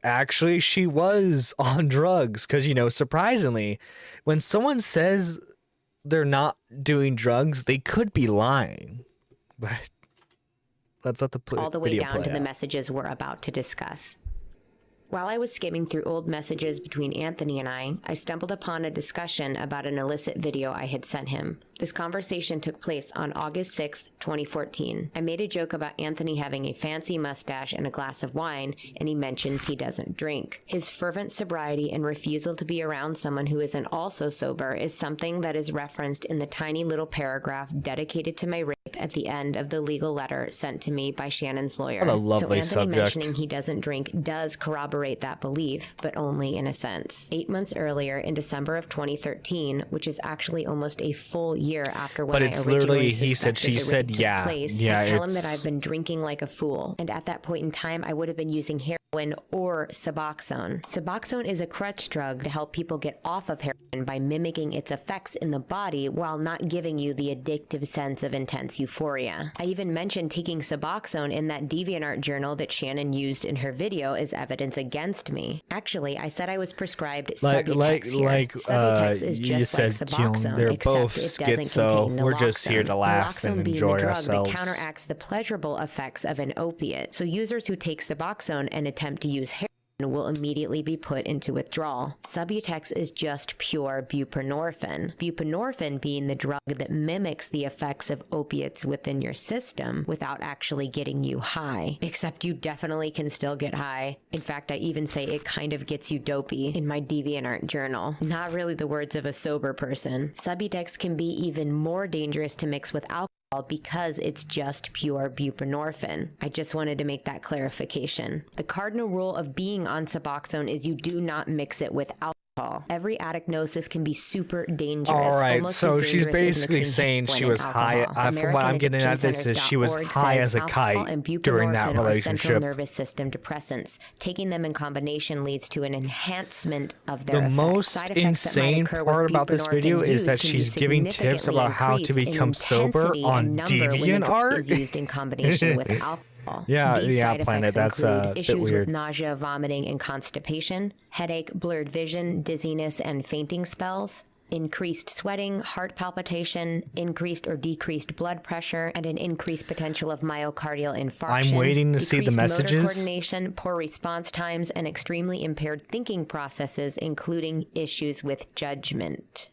S1: actually she was on drugs, because, surprisingly, when someone says they're not doing drugs, they could be lying. But let's let the
S5: all the way
S1: video
S5: down
S1: play
S5: to the
S1: out.
S5: messages we're about to discuss. While I was skimming through old messages between Anthony and I stumbled upon a discussion about an illicit video I had sent him. This conversation took place on August 6th, 2014. I made a joke about Anthony having a fancy mustache and a glass of wine, and he mentions he doesn't drink. His fervent sobriety and refusal to be around someone who isn't also sober is something that is referenced in the tiny little paragraph dedicated to my rape at the end of the legal letter sent to me by Shannon's lawyer.
S1: What a lovely
S5: so Anthony
S1: subject.
S5: mentioning he doesn't drink does corroborate that belief, but only in a sense. 8 months earlier, in December of 2013, which is actually almost a full year after when
S1: But
S5: I
S1: it's
S5: originally
S1: literally, he said,
S5: suspected
S1: she
S5: the
S1: said,
S5: rape took
S1: yeah.
S5: place,
S1: Yeah,
S5: I tell him
S1: it's-
S5: that I've been drinking like a fool, and at that point in time, I would have been using heroin or Suboxone. Suboxone is a crutch drug to help people get off of heroin by mimicking its effects in the body while not giving you the addictive sense of intense euphoria. I even mentioned taking Suboxone in that DeviantArt journal that Shannon used in her video as evidence against me. Actually, I said I was prescribed Subutex here. Subutex is
S1: you
S5: just like
S1: said,
S5: Suboxone,
S1: they're
S5: except
S1: both
S5: it doesn't
S1: schizo.
S5: contain naloxone.
S1: We're just here to laugh
S5: Naloxone
S1: and
S5: being
S1: enjoy
S5: the drug
S1: ourselves.
S5: that counteracts the pleasurable effects of an opiate. So users who take Suboxone and attempt to use heroin will immediately be put into withdrawal. Subutex is just pure buprenorphine. Buprenorphine being the drug that mimics the effects of opiates within your system without actually getting you high. Except you definitely can still get high. In fact, I even say it kind of gets you dopey in my DeviantArt journal. Not really the words of a sober person. Subutex can be even more dangerous to mix with alcohol because it's just pure buprenorphine. I just wanted to make that clarification. The cardinal rule of being on Suboxone is you do not mix it with alcohol. Every addict knows this can be super dangerous.
S1: All right,
S5: almost
S1: so
S5: as
S1: she's
S5: dangerous as
S1: basically
S5: mixing
S1: saying
S5: heroin
S1: she
S5: and
S1: was high.
S5: alcohol.
S1: From what I'm getting at this is she was high as a
S5: Alcohol
S1: kite
S5: and
S1: during that
S5: buprenorphine are central
S1: relationship.
S5: nervous system depressants. Taking them in combination leads to an enhancement of their
S1: The
S5: effects.
S1: most
S5: Side effects that might
S1: insane
S5: occur with
S1: part about this
S5: buprenorphine
S1: video is
S5: use
S1: that
S5: can be
S1: she's giving tips
S5: significantly
S1: about how to
S5: increased in
S1: become sober
S5: intensity
S1: on
S5: and number when the drug
S1: DeviantArt.
S5: is used in combination with alcohol.
S1: Yeah,
S5: These
S1: yeah,
S5: side
S1: Planet,
S5: effects
S1: that's
S5: include
S1: a bit
S5: issues
S1: weird.
S5: with nausea, vomiting, and constipation, headache, blurred vision, dizziness, and fainting spells, increased sweating, heart palpitation, increased or decreased blood pressure, and an increased potential of myocardial infarction.
S1: I'm waiting to see the
S5: decreased
S1: messages.
S5: motor coordination, poor response times, and extremely impaired thinking processes, including issues with judgment.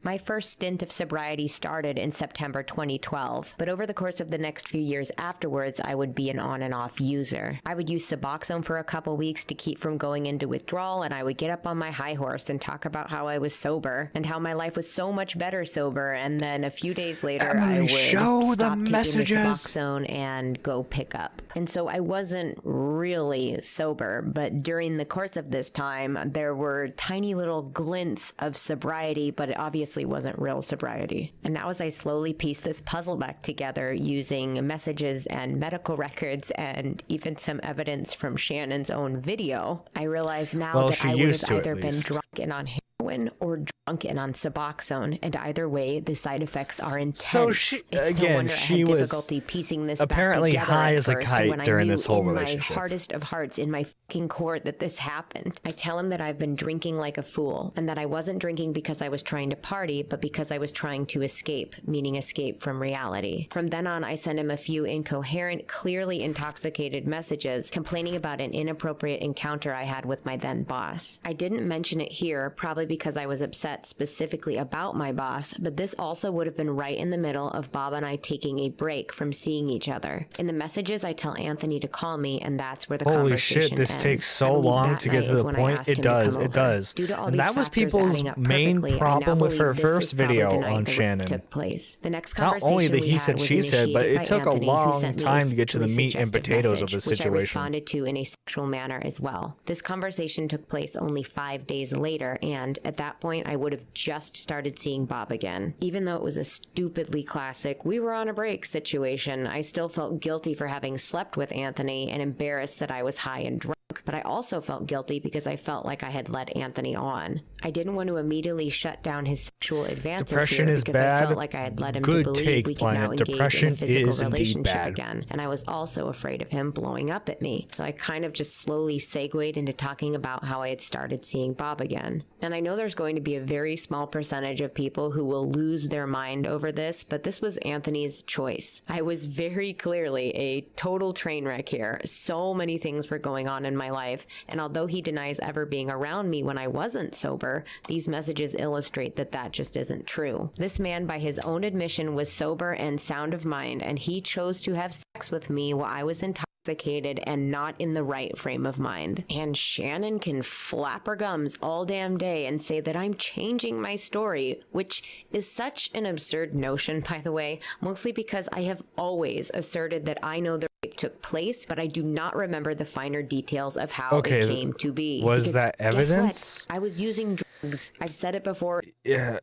S5: My first stint of sobriety started in September 2012, but over the course of the next few years afterwards, I would be an on and off user. I would use Suboxone for a couple weeks to keep from going into withdrawal, and I would get up on my high horse and talk about how I was sober and how my life was so much better sober, and then a few days later,
S1: Emily,
S5: I would
S1: show the
S5: stop taking the
S1: messages.
S5: Suboxone and go pick up. And so I wasn't really sober, but during the course of this time, there were tiny little glints of sobriety, but it obviously wasn't real sobriety. And now as I slowly piece this puzzle back together using messages and medical records and even some evidence from Shannon's own video, I realize now
S1: Well,
S5: that
S1: she
S5: I would
S1: used
S5: have
S1: to, at
S5: either been
S1: least.
S5: drunk and on heroin or drunk and on Suboxone, and either way, the side effects are intense.
S1: So she-
S5: it's no
S1: again,
S5: wonder I
S1: she
S5: had
S1: was
S5: difficulty piecing this
S1: apparently
S5: back together
S1: high
S5: at
S1: as a
S5: first
S1: kite
S5: when I
S1: during
S5: knew
S1: this whole
S5: in
S1: relationship.
S5: my hardest of hearts, in my fucking core, that this happened. I tell him that I've been drinking like a fool, and that I wasn't drinking because I was trying to party, but because I was trying to escape, meaning escape from reality. From then on, I send him a few incoherent, clearly intoxicated messages complaining about an inappropriate encounter I had with my then boss. I didn't mention it here, probably because I was upset specifically about my boss, but this also would have been right in the middle of Bob and I taking a break from seeing each other. In the messages, I tell Anthony to call me, and that's where the
S1: Holy
S5: conversation
S1: shit, this
S5: ends.
S1: takes
S5: I
S1: so
S5: believe
S1: long
S5: that
S1: to get
S5: night
S1: to
S5: is
S1: the
S5: when I
S1: point.
S5: asked
S1: It
S5: him to
S1: does,
S5: come
S1: it
S5: over.
S1: does.
S5: Due to all
S1: And
S5: these
S1: that was
S5: factors
S1: people's
S5: adding up
S1: main
S5: perfectly, I
S1: problem
S5: now
S1: with her
S5: believe this
S1: first
S5: was probably
S1: video
S5: the night
S1: on
S5: the rape
S1: Shannon.
S5: took place. The next
S1: Not
S5: conversation
S1: only the
S5: we
S1: he
S5: had
S1: said,
S5: was
S1: she said, but
S5: initiated
S1: it
S5: by
S1: took a
S5: Anthony, who
S1: long
S5: sent me
S1: time
S5: a
S1: to get to the
S5: sexually
S1: meat and
S5: suggestive
S1: potatoes of the
S5: message, which I
S1: situation.
S5: responded to in a sexual manner as well. This conversation took place only 5 days later, and at that point, I would have just started seeing Bob again. Even though it was a stupidly classic, we were on a break situation, I still felt guilty for having slept with Anthony and embarrassed that I was high and drunk. But I also felt guilty because I felt like I had led Anthony on. I didn't want to immediately shut down his sexual advances
S1: Depression
S5: here
S1: is
S5: because I
S1: bad.
S5: felt like I had led him
S1: Good
S5: to believe
S1: take,
S5: we could now
S1: Planet.
S5: engage
S1: Depression
S5: in a physical
S1: is indeed
S5: relationship
S1: bad.
S5: again. And I was also afraid of him blowing up at me. So I kind of just slowly segued into talking about how I had started seeing Bob again. And I know there's going to be a very small percentage of people who will lose their mind over this, but this was Anthony's choice. I was very clearly a total train wreck here. So many things were going on in my life, and although he denies ever being around me when I wasn't sober, these messages illustrate that that just isn't true. This man, by his own admission, was sober and sound of mind, and he chose to have sex with me while I was intoxicated intoxicated and not in the right frame of mind. And Shannon can flap her gums all damn day and say that I'm changing my story, which is such an absurd notion, by the way, mostly because I have always asserted that I know the rape took place, but I do not remember the finer details of how it came to be.
S1: Was
S5: Because
S1: that
S5: guess
S1: evidence?
S5: what? I was using drugs. I've said it before.
S1: Yeah.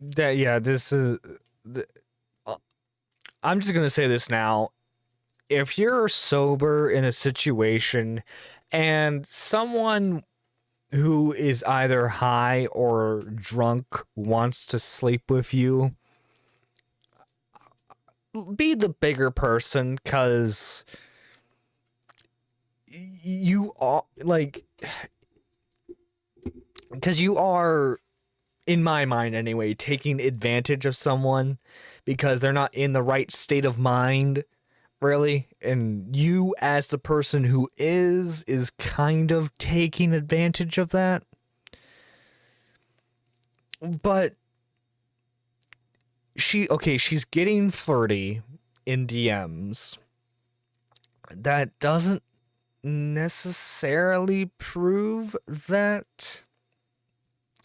S1: This is... I'm just going to say this now. If you're sober in a situation and someone who is either high or drunk wants to sleep with you, be the bigger person, because you are, like, because you are, in my mind anyway, taking advantage of someone because they're not in the right state of mind, really, and you as the person who is kind of taking advantage of that. But she's getting flirty in DMs. That doesn't necessarily prove that,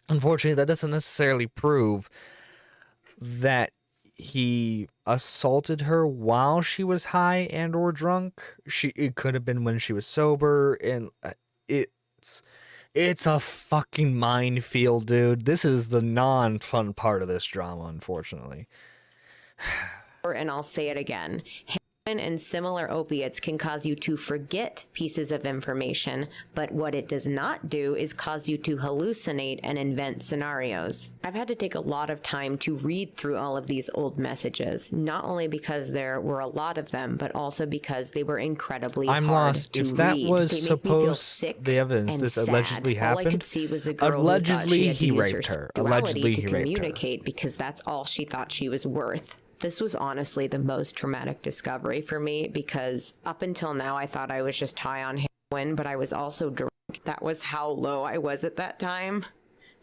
S1: unfortunately, that doesn't necessarily prove that he assaulted her while she was high and or drunk. It could have been when she was sober, and it's a fucking minefield, dude. This is the non-fun part of this drama, unfortunately.
S5: And I'll say it again. Heroin and similar opiates can cause you to forget pieces of information, but what it does not do is cause you to hallucinate and invent scenarios. I've had to take a lot of time to read through all of these old messages, not only because there were a lot of them, but also because they were incredibly hard
S1: lost.
S5: to
S1: If that
S5: read.
S1: was
S5: They make me feel
S1: supposed,
S5: sick
S1: the evidence
S5: and
S1: this
S5: sad.
S1: allegedly
S5: All I
S1: happened.
S5: could see was a girl
S1: Allegedly,
S5: who thought she
S1: he
S5: had to use
S1: raped her.
S5: sexuality
S1: Allegedly,
S5: to
S1: he raped her.
S5: communicate because that's all she thought she was worth. This was honestly the most traumatic discovery for me because up until now I thought I was just high on heroin, but I was also drunk. That was how low I was at that time,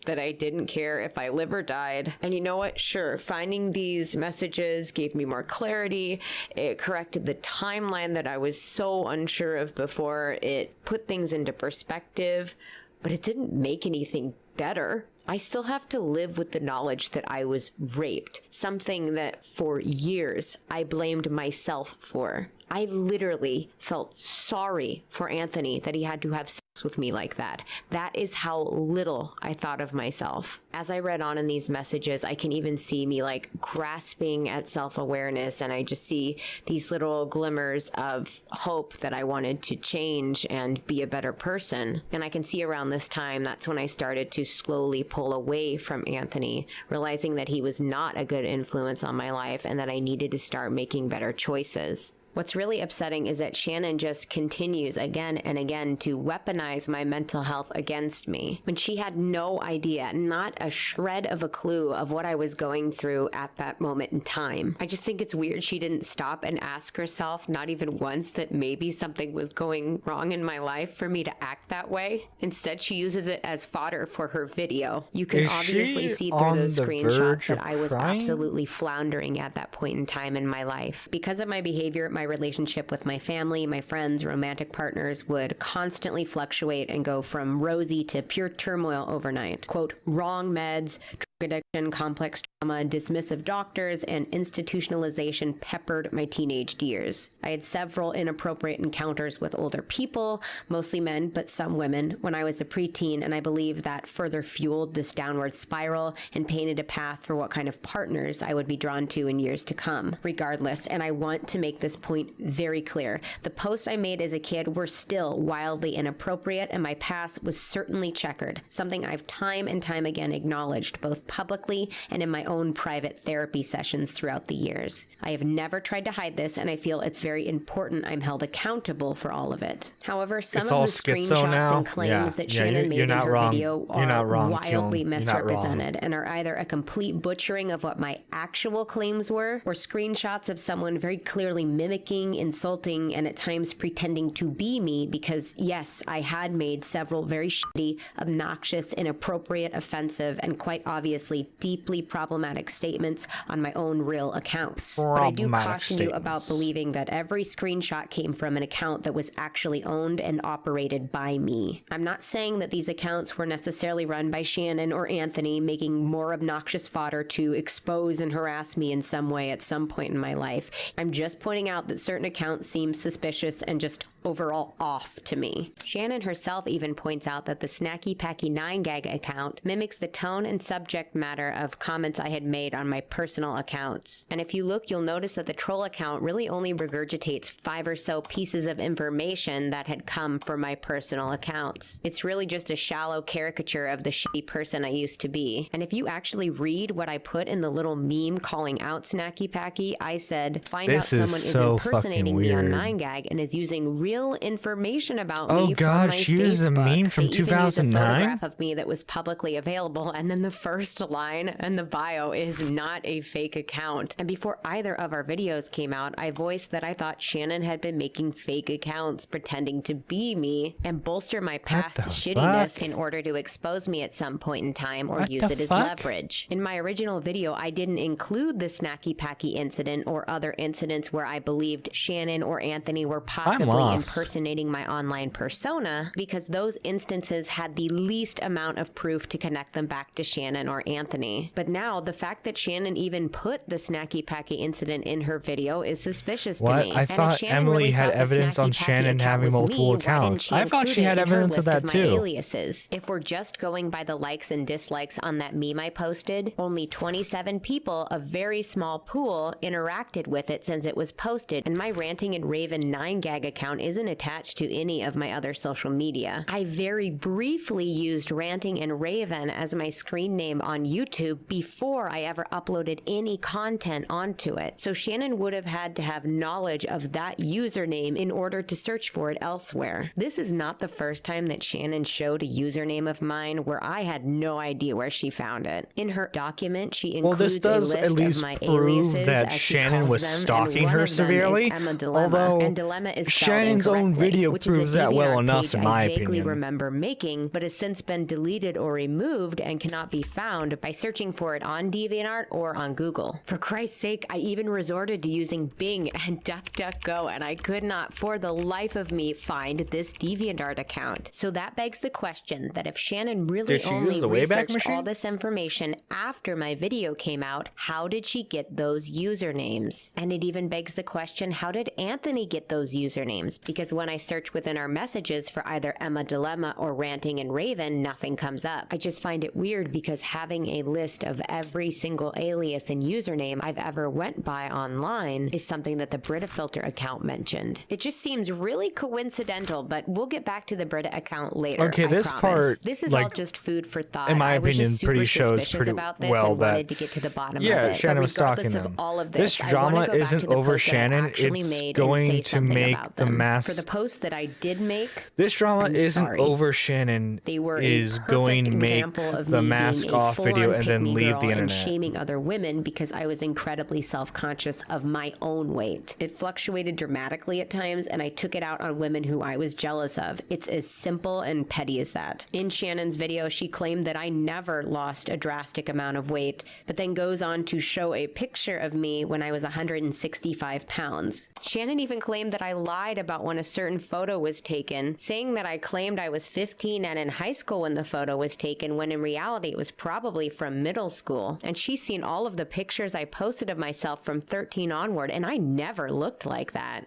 S5: that I didn't care if I live or died. And you know what? Sure, finding these messages gave me more clarity. It corrected the timeline that I was so unsure of before. It put things into perspective, but it didn't make anything better. I still have to live with the knowledge that I was raped, something that for years I blamed myself for. I literally felt sorry for Anthony that he had to have sex with me like that. That is how little I thought of myself. As I read on in these messages, I can even see me like grasping at self-awareness, and I just see these little glimmers of hope that I wanted to change and be a better person. And I can see around this time, that's when I started to slowly pull away from Anthony, realizing that he was not a good influence on my life and that I needed to start making better choices. What's really upsetting is that Shannon just continues again and again to weaponize my mental health against me when she had no idea, not a shred of a clue of what I was going through at that moment in time. I just think it's weird she didn't stop and ask herself, not even once, that maybe something was going wrong in my life for me to act that way. Instead, she uses it as fodder for her video. You can obviously see through those screenshots that I was absolutely floundering at that point in time in my life. Because of my behavior, my relationship with my family, my friends, romantic partners would constantly fluctuate and go from rosy to pure turmoil overnight. Quote, wrong meds, drug addiction, complex trauma, dismissive doctors, and institutionalization peppered my teenage years. I had several inappropriate encounters with older people, mostly men, but some women, when I was a preteen, and I believe that further fueled this downward spiral and painted a path for what kind of partners I would be drawn to in years to come. Regardless, and I want to make this point very clear, the posts I made as a kid were still wildly inappropriate, and my past was certainly checkered, something I've time and time again acknowledged, both publicly and in my own private therapy sessions throughout the years. I have never tried to hide this, and I feel it's very important I'm held accountable for all of it. However, some of the screenshots and claims that Shannon made in her video are wildly misrepresented and are either a complete butchering of what my actual claims were, or screenshots of someone very clearly mimicking, insulting, and at times pretending to be me because, yes, I had made several very shitty, obnoxious, inappropriate, offensive, and quite obvious obviously deeply problematic statements on my own real accounts. But I do caution you about believing that every screenshot came from an account that was actually owned and operated by me. I'm not saying that these accounts were necessarily run by Shannon or Anthony, making more obnoxious fodder to expose and harass me in some way at some point in my life. I'm just pointing out that certain accounts seem suspicious and just overall off to me. Shannon herself even points out that the Snacky Packy 9gag account mimics the tone and subject matter of comments I had made on my personal accounts. And if you look, you'll notice that the troll account really only regurgitates 5 or so pieces of information that had come from my personal accounts. It's really just a shallow caricature of the shitty person I used to be. And if you actually read what I put in the little meme calling out Snacky Packy, I said, find out someone is impersonating me on 9gag and is using real information about me from my
S1: she used a meme from 2009?
S5: They even used a photograph of me that was publicly available, and then the first line in the bio is not a fake account. And before either of our videos came out, I voiced that I thought Shannon had been making fake accounts pretending to be me and bolster my past shittiness in order to expose me at some point in time or use it as leverage. In my original video, I didn't include the Snacky Packy incident or other incidents where I believed Shannon or Anthony were possibly impersonating my online persona, because those instances had the least amount of proof to connect them back to Shannon or Anthony. But now, the fact that Shannon even put the Snacky Packy incident in her video is suspicious to me.
S1: I thought Emily had evidence on Shannon having multiple accounts. I thought she had evidence of that too.
S5: Aliases. If we're just going by the likes and dislikes on that meme I posted, only 27 people, a very small pool, interacted with it since it was posted, and my Ranting and Raven 9gag account isn't attached to any of my other social media. I very briefly used Ranting and Raven as my screen name on YouTube before I ever uploaded any content onto it. So Shannon would have had to have knowledge of that username in order to search for it elsewhere. This is not the first time that Shannon showed a username of mine where I had no idea where she found it. In her document, she includes a list of my aliases
S1: that Shannon was stalking her severely. Although
S5: Dilemma is
S1: Shannon's own video proves that well enough, in my opinion.
S5: I vaguely remember making, but has since been deleted or removed and cannot be found by searching for it on DeviantArt or on Google. For Christ's sake, I even resorted to using Bing and DuckDuckGo, and I could not for the life of me find this DeviantArt account. So that begs the question that if Shannon really only researched all this information after my video came out, how did she get those usernames? And it even begs the question, how did Anthony get those usernames? Because when I search within our messages for either Emma Dilemma or Ranting and Raven, nothing comes up. I just find it weird because having a list of every single alias and username I've ever went by online is something that the Brita Filter account mentioned. It just seems really coincidental, but we'll get back to the Brita account later.
S1: Okay, this part,
S5: this is all just food for thought.
S1: In my opinion, pretty shows pretty
S5: about this
S1: well
S5: and
S1: that
S5: wanted to get to the bottom of it.
S1: Shannon was stalking them.
S5: All of
S1: this drama isn't over Shannon. It's going to make the mass.
S5: For the post that I did make,
S1: this drama isn't over Shannon.
S5: They were
S1: is going to make the mask off video and then leave the internet.
S5: And shaming other women because I was incredibly self-conscious of my own weight. It fluctuated dramatically at times, and I took it out on women who I was jealous of. It's as simple and petty as that. In Shannon's video, she claimed that I never lost a drastic amount of weight, but then goes on to show a picture of me when I was 165 pounds. Shannon even claimed that I lied about when a certain photo was taken, saying that I claimed I was 15 and in high school when the photo was taken, when in reality it was probably from middle school. And she's seen all of the pictures I posted of myself from 13 onward, and I never looked like that.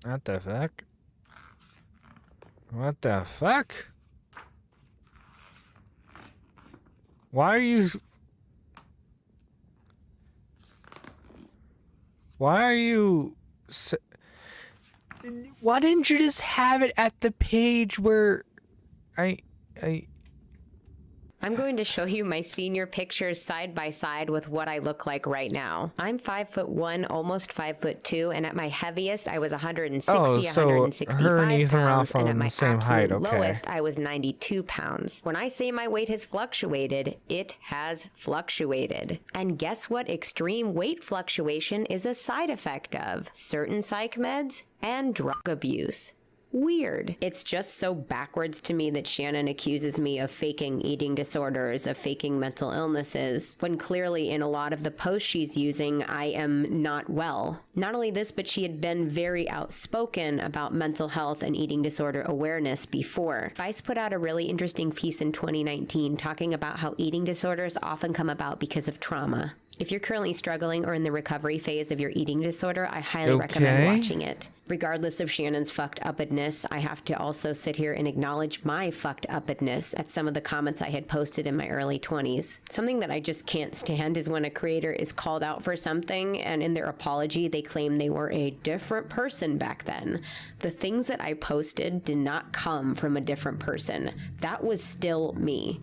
S1: What the fuck? What the fuck? Why are you... Why didn't you just have it at the page where
S5: I'm going to show you my senior pictures side by side with what I look like right now. I'm 5'1", almost 5'2", and at my heaviest, I was 165
S1: her and Ethan
S5: pounds,
S1: from
S5: and at my
S1: the same
S5: absolute
S1: height, okay.
S5: lowest, I was 92 pounds. When I say my weight has fluctuated, it has fluctuated. And guess what extreme weight fluctuation is a side effect of? Certain psych meds and drug abuse. Weird. It's just so backwards to me that Shannon accuses me of faking eating disorders, of faking mental illnesses, when clearly in a lot of the posts she's using, I am not well. Not only this, but she had been very outspoken about mental health and eating disorder awareness before. Vice put out a really interesting piece in 2019 talking about how eating disorders often come about because of trauma. If you're currently struggling or in the recovery phase of your eating disorder, I highly recommend watching it. Regardless of Shannon's fucked upness, I have to also sit here and acknowledge my fucked upness at some of the comments I had posted in my early 20s. Something that I just can't stand is when a creator is called out for something and in their apology they claim they were a different person back then. The things that I posted did not come from a different person. That was still me.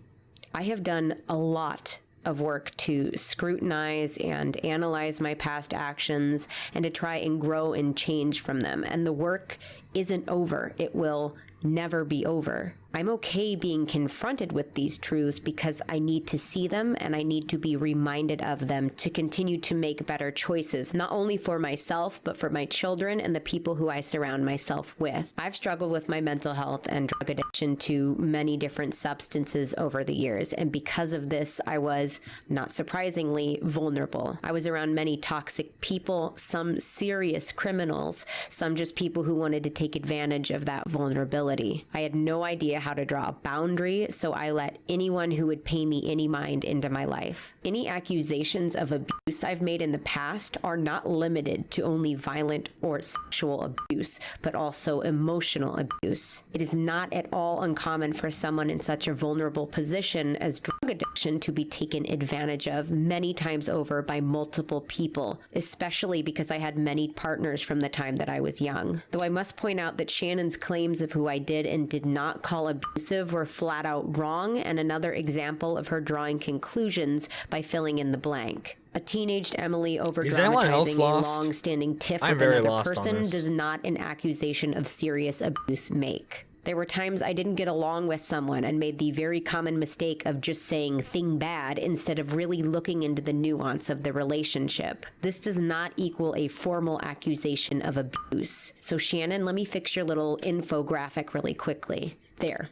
S5: I have done a lot of work to scrutinize and analyze my past actions and to try and grow and change from them. And the work isn't over. It will never be over. I'm okay being confronted with these truths because I need to see them and I need to be reminded of them to continue to make better choices, not only for myself, but for my children and the people who I surround myself with. I've struggled with my mental health and drug addiction to many different substances over the years, and because of this, I was, not surprisingly, vulnerable. I was around many toxic people, some serious criminals, some just people who wanted to take advantage of that vulnerability. I had no idea how to draw a boundary, so I let anyone who would pay me any mind into my life. Any accusations of abuse I've made in the past are not limited to only violent or sexual abuse, but also emotional abuse. It is not at all uncommon for someone in such a vulnerable position as drug addiction to be taken advantage of many times over by multiple people, especially because I had many partners from the time that I was young. Though I must point out that Shannon's claims of who I did and did not call abusive were flat out wrong, and another example of her drawing conclusions by filling in the blank. A teenaged Emily over-dramatizing a long-standing tiff with another person does not an accusation of serious abuse make. There were times I didn't get along with someone and made the very common mistake of just saying thing bad instead of really looking into the nuance of the relationship. This does not equal a formal accusation of abuse. So Shannon, let me fix your little infographic really quickly. There.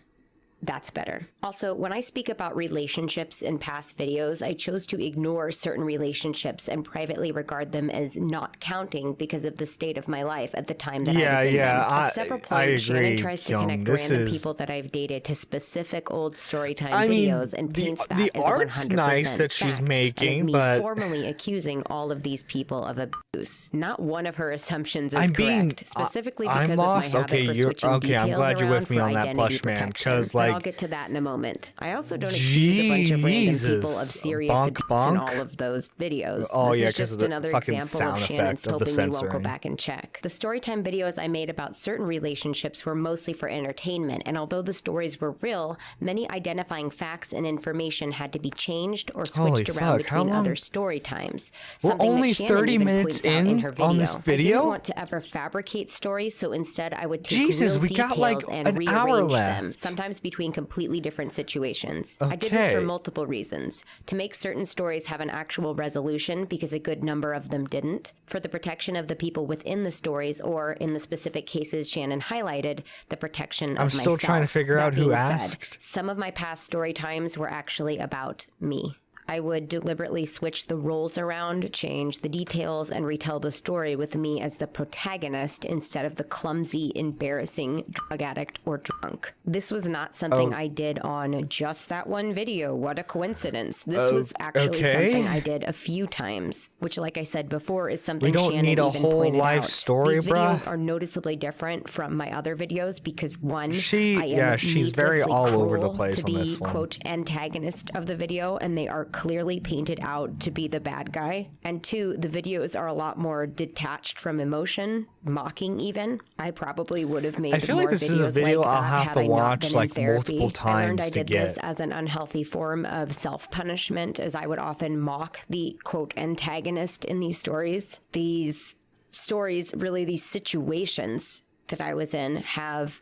S5: That's better. Also, when I speak about relationships in past videos, I chose to ignore certain relationships and privately regard them as not counting because of the state of my life at the time that I was in them. At several points, Shannon tries to connect random people that I've dated to specific old Storytime videos and paints that as 100%
S1: nice that she's making, but
S5: formally accusing all of these people of abuse. Not one of her assumptions is correct, specifically because of my habit for switching details
S1: I'm glad you're with me on that,
S5: identity
S1: Plush Man,
S5: protection.
S1: because like
S5: I'll get to that in a moment. I also don't accuse a bunch of random people of serious abuse in all of those videos. This is just another example of Shannon's hoping we won't go back and check. The Storytime videos I made about certain relationships were mostly for entertainment, and although the stories were real, many identifying facts and information had to be changed or switched around between other story times.
S1: We're only 30 minutes in on this video?
S5: I didn't want to ever fabricate stories, so instead I would take
S1: Jesus,
S5: real
S1: we got
S5: details
S1: like
S5: and
S1: an hour
S5: rearrange
S1: left.
S5: them, sometimes between completely different situations. I did this for multiple reasons. To make certain stories have an actual resolution, because a good number of them didn't. For the protection of the people within the stories, or in the specific cases Shannon highlighted, the protection of myself.
S1: I'm still trying to figure out who asked.
S5: Some of my past story times were actually about me. I would deliberately switch the roles around, change the details, and retell the story with me as the protagonist instead of the clumsy, embarrassing drug addict or drunk. This was not something I did on just that one video. What a coincidence. This was actually something I did a few times, which, like I said before, is something Shannon
S1: need a
S5: even
S1: whole
S5: pointed
S1: life
S5: out.
S1: story,
S5: These videos are noticeably different from my other videos because, one,
S1: she's very all over the place
S5: to
S1: on
S5: be,
S1: this one.
S5: quote, antagonist of the video, and they are clearly painted out to be the bad guy. And two, the videos are a lot more detached from emotion, mocking even. I probably would have made
S1: I feel
S5: more
S1: like this
S5: videos
S1: is a video
S5: like
S1: I'll
S5: that
S1: have
S5: had
S1: to
S5: I not
S1: watch
S5: been in
S1: like
S5: therapy.
S1: multiple
S5: I learned
S1: times
S5: I
S1: to
S5: did this
S1: get.
S5: as an unhealthy form of self-punishment, as I would often mock the, quote, antagonist in these stories. These stories, really these situations that I was in, have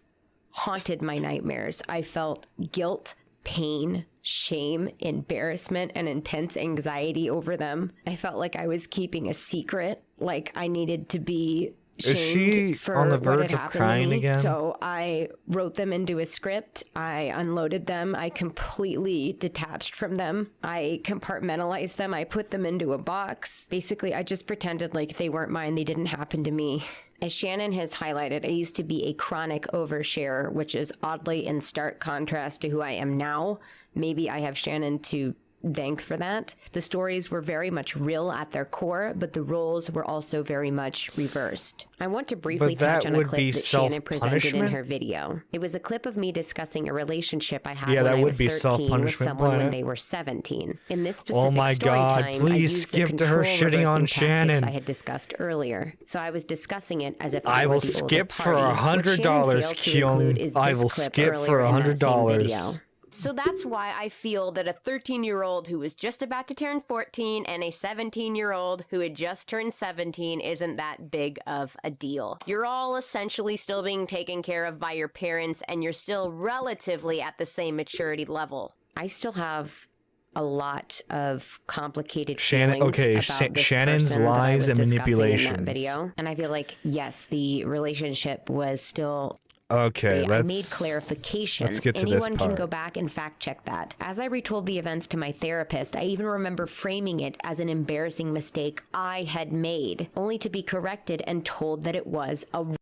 S5: haunted my nightmares. I felt guilt, pain, shame, embarrassment, and intense anxiety over them. I felt like I was keeping a secret, like I needed to be
S1: Is she
S5: for
S1: on the
S5: what had
S1: verge of
S5: happened to
S1: crying
S5: me.
S1: again?
S5: So I wrote them into a script. I unloaded them. I completely detached from them. I compartmentalized them. I put them into a box. Basically, I just pretended like they weren't mine. They didn't happen to me. As Shannon has highlighted, I used to be a chronic oversharer, which is oddly in stark contrast to who I am now. Maybe I have Shannon to thank for that. The stories were very much real at their core, but the roles were also very much reversed. I want to briefly touch on a clip that Shannon presented in her video. It was a clip of me discussing a relationship I had when I was 13 with someone when they were 17. In this specific story time, I used the control reversing tactics I had discussed earlier. So I was discussing it as if I were the older party.
S1: $100, Kyung. I will skip for $100.
S5: So that's why I feel that a 13-year-old who was just about to turn 14 and a 17-year-old who had just turned 17 isn't that big of a deal. You're all essentially still being taken care of by your parents, and you're still relatively at the same maturity level. I still have a lot of complicated feelings about this
S1: Shannon's
S5: person
S1: lies
S5: that I was
S1: and
S5: discussing
S1: manipulations.
S5: in that video. And I feel like, yes, the relationship was still...
S1: Okay,
S5: I made clarifications.
S1: Let's get to
S5: Anyone
S1: this part.
S5: can go back and fact check that. As I retold the events to my therapist, I even remember framing it as an embarrassing mistake I had made, only to be corrected and told that it was a rape.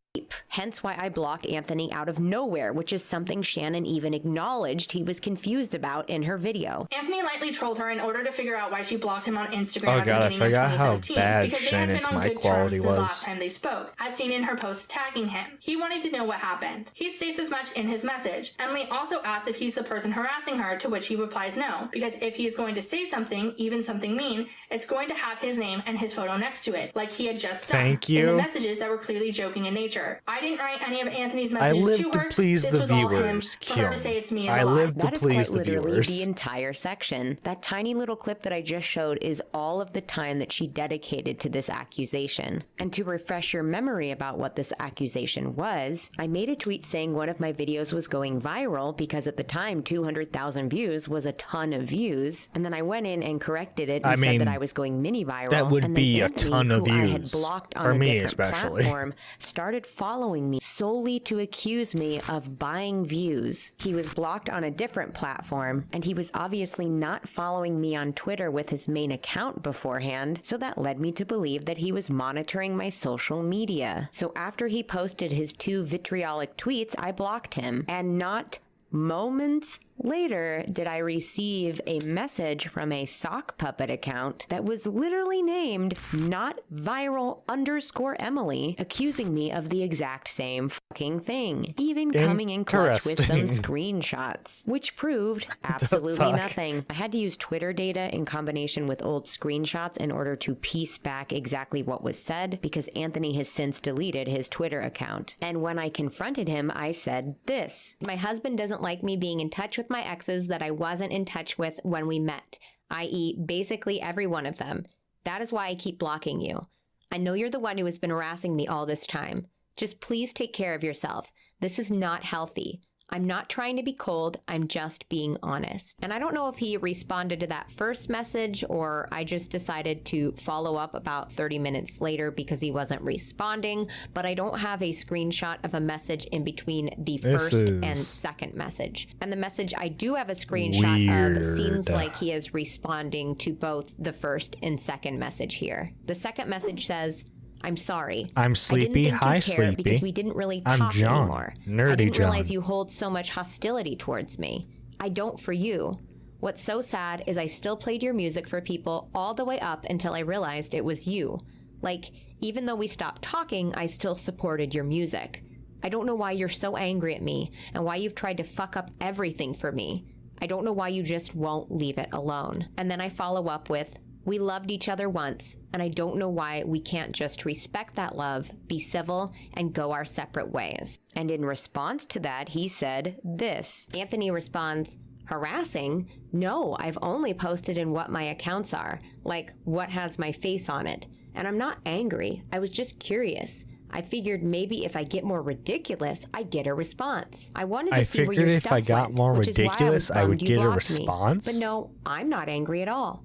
S5: Hence why I blocked Anthony out of nowhere, which is something Shannon even acknowledged he was confused about in her video.
S6: Anthony lightly trolled her in order to figure out why she blocked him on Instagram
S1: Oh
S6: at
S1: God,
S6: the
S1: I
S6: beginning of
S1: forgot how
S6: 2017
S1: bad
S6: because they had
S1: Shannon's
S6: been on
S1: mic
S6: good
S1: quality
S6: terms the
S1: was.
S6: last time they spoke, as seen in her post tagging him. He wanted to know what happened. He states as much in his message. Emily also asks if he's the person harassing her, to which he replies no, because if he's going to say something, even something mean, it's going to have his name and his photo next to it, like he had just done.
S1: Thank you.
S6: In the messages that were clearly joking in nature. I didn't write any of Anthony's
S1: I
S6: messages
S1: live
S6: to
S1: to
S6: her.
S1: please
S6: This
S1: the
S6: was all him.
S1: viewers,
S6: For her to say it's me is
S1: I
S6: a lie.
S1: live to
S5: That is
S1: please
S5: quite
S1: the
S5: literally
S1: viewers.
S5: the entire section. That tiny little clip that I just showed is all of the time that she dedicated to this accusation. And to refresh your memory about what this accusation was, I made a tweet saying one of my videos was going viral because at the time 200,000 views was a ton of views, and then I went in and corrected it and said that I was going mini viral.
S1: That would
S5: and then
S1: be
S5: Anthony,
S1: a ton of
S5: who
S1: views.
S5: I had blocked on
S1: For
S5: a
S1: me,
S5: different
S1: especially.
S5: platform, started following me solely to accuse me of buying views. He was blocked on a different platform, and he was obviously not following me on Twitter with his main account beforehand, so that led me to believe that he was monitoring my social media. So after he posted his 2 vitriolic tweets, I blocked him, and not moments later did I receive a message from a sock puppet account that was literally named not viral _Emily, accusing me of the exact same fucking thing, even coming in clutch with some screenshots, which proved absolutely nothing. I had to use Twitter data in combination with old screenshots in order to piece back exactly what was said, because Anthony has since deleted his Twitter account. And when I confronted him, I said this: my husband doesn't like me being in touch with my exes that I wasn't in touch with when we met, i.e. basically every one of them. That is why I keep blocking you. I know you're the one who has been harassing me all this time. Just please take care of yourself. This is not healthy. I'm not trying to be cold, I'm just being honest. And I don't know if he responded to that first message or I just decided to follow up about 30 minutes later because he wasn't responding, but I don't have a screenshot of a message in between the first and second message. And the message I do have a screenshot of seems like he is responding to both the first and second message here. The second message says, I'm sorry.
S1: I'm sleepy. Hi, sleepy.
S5: Because we didn't really
S1: I'm
S5: talk
S1: John.
S5: anymore.
S1: Nerdy
S5: I didn't
S1: John.
S5: realize you hold so much hostility towards me. I don't for you. What's so sad is I still played your music for people all the way up until I realized it was you. Like, even though we stopped talking, I still supported your music. I don't know why you're so angry at me and why you've tried to fuck up everything for me. I don't know why you just won't leave it alone. And then I follow up with, we loved each other once, and I don't know why we can't just respect that love, be civil, and go our separate ways. And in response to that, he said this. Anthony responds, harassing? No, I've only posted in what my accounts are, like what has my face on it. And I'm not angry, I was just curious. I figured maybe if I get more ridiculous, I'd get a response. I wanted to see where your stuff went,
S1: if I got more
S5: which is why
S1: ridiculous,
S5: I
S1: I would
S5: bummed you
S1: get a
S5: blocked me.
S1: response?
S5: But no, I'm not angry at all.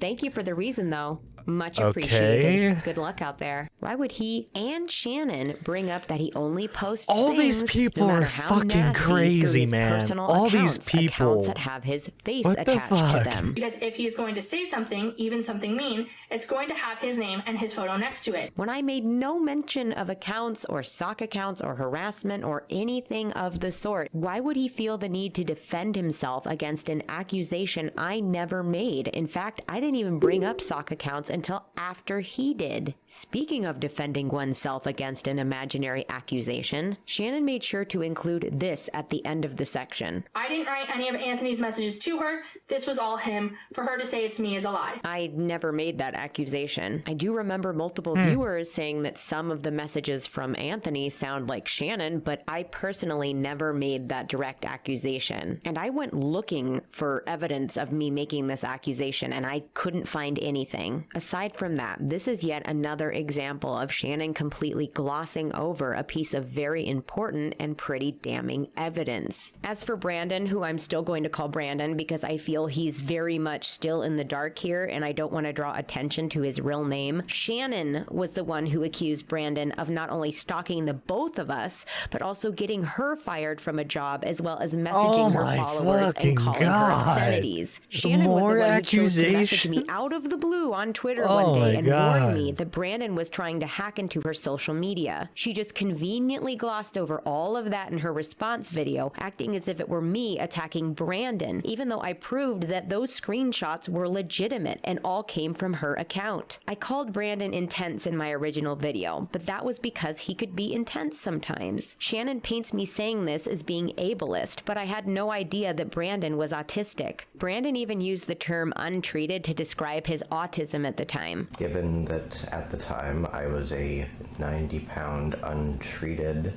S5: Thank you for the reason, though. Much appreciated. Good luck out there. Why would he and Shannon bring up that he only posts
S1: All
S5: things,
S1: these people
S5: no matter
S1: are
S5: how
S1: fucking
S5: nasty,
S1: crazy,
S5: through his
S1: man.
S5: personal
S1: All these
S5: accounts,
S1: people.
S5: accounts that have his face
S1: What the
S5: attached
S1: fuck?
S5: to them.
S6: Because if he's going to say something, even something mean, it's going to have his name and his photo next to it.
S5: When I made no mention of accounts or sock accounts or harassment or anything of the sort, why would he feel the need to defend himself against an accusation I never made? In fact, I didn't even bring up sock accounts until after he did. Speaking of defending oneself against an imaginary accusation, Shannon made sure to include this at the end of the section.
S6: I didn't write any of Anthony's messages to her. This was all him. For her to say it's me is a lie.
S5: I never made that accusation. I do remember multiple viewers saying that some of the messages from Anthony sound like Shannon, but I personally never made that direct accusation. And I went looking for evidence of me making this accusation, and I couldn't find anything. Aside from that, this is yet another example of Shannon completely glossing over a piece of very important and pretty damning evidence. As for Brandon, who I'm still going to call Brandon because I feel he's very much still in the dark here and I don't want to draw attention to his real name, Shannon was the one who accused Brandon of not only stalking the both of us, but also getting her fired from a job as well as messaging her followers and calling her obscenities. Shannon was the one who chose to message me out of the blue on Twitter one day and warned me that Brandon was trying to hack into her social media. She just conveniently glossed over all of that in her response video, acting as if it were me attacking Brandon, even though I proved that those screenshots were legitimate and all came from her account. I called Brandon intense in my original video, but that was because he could be intense sometimes. Shannon paints me saying this as being ableist, but I had no idea that Brandon was autistic. Brandon even used the term untreated to describe his autism at the time.
S10: Given that at the time I was a 90-pound untreated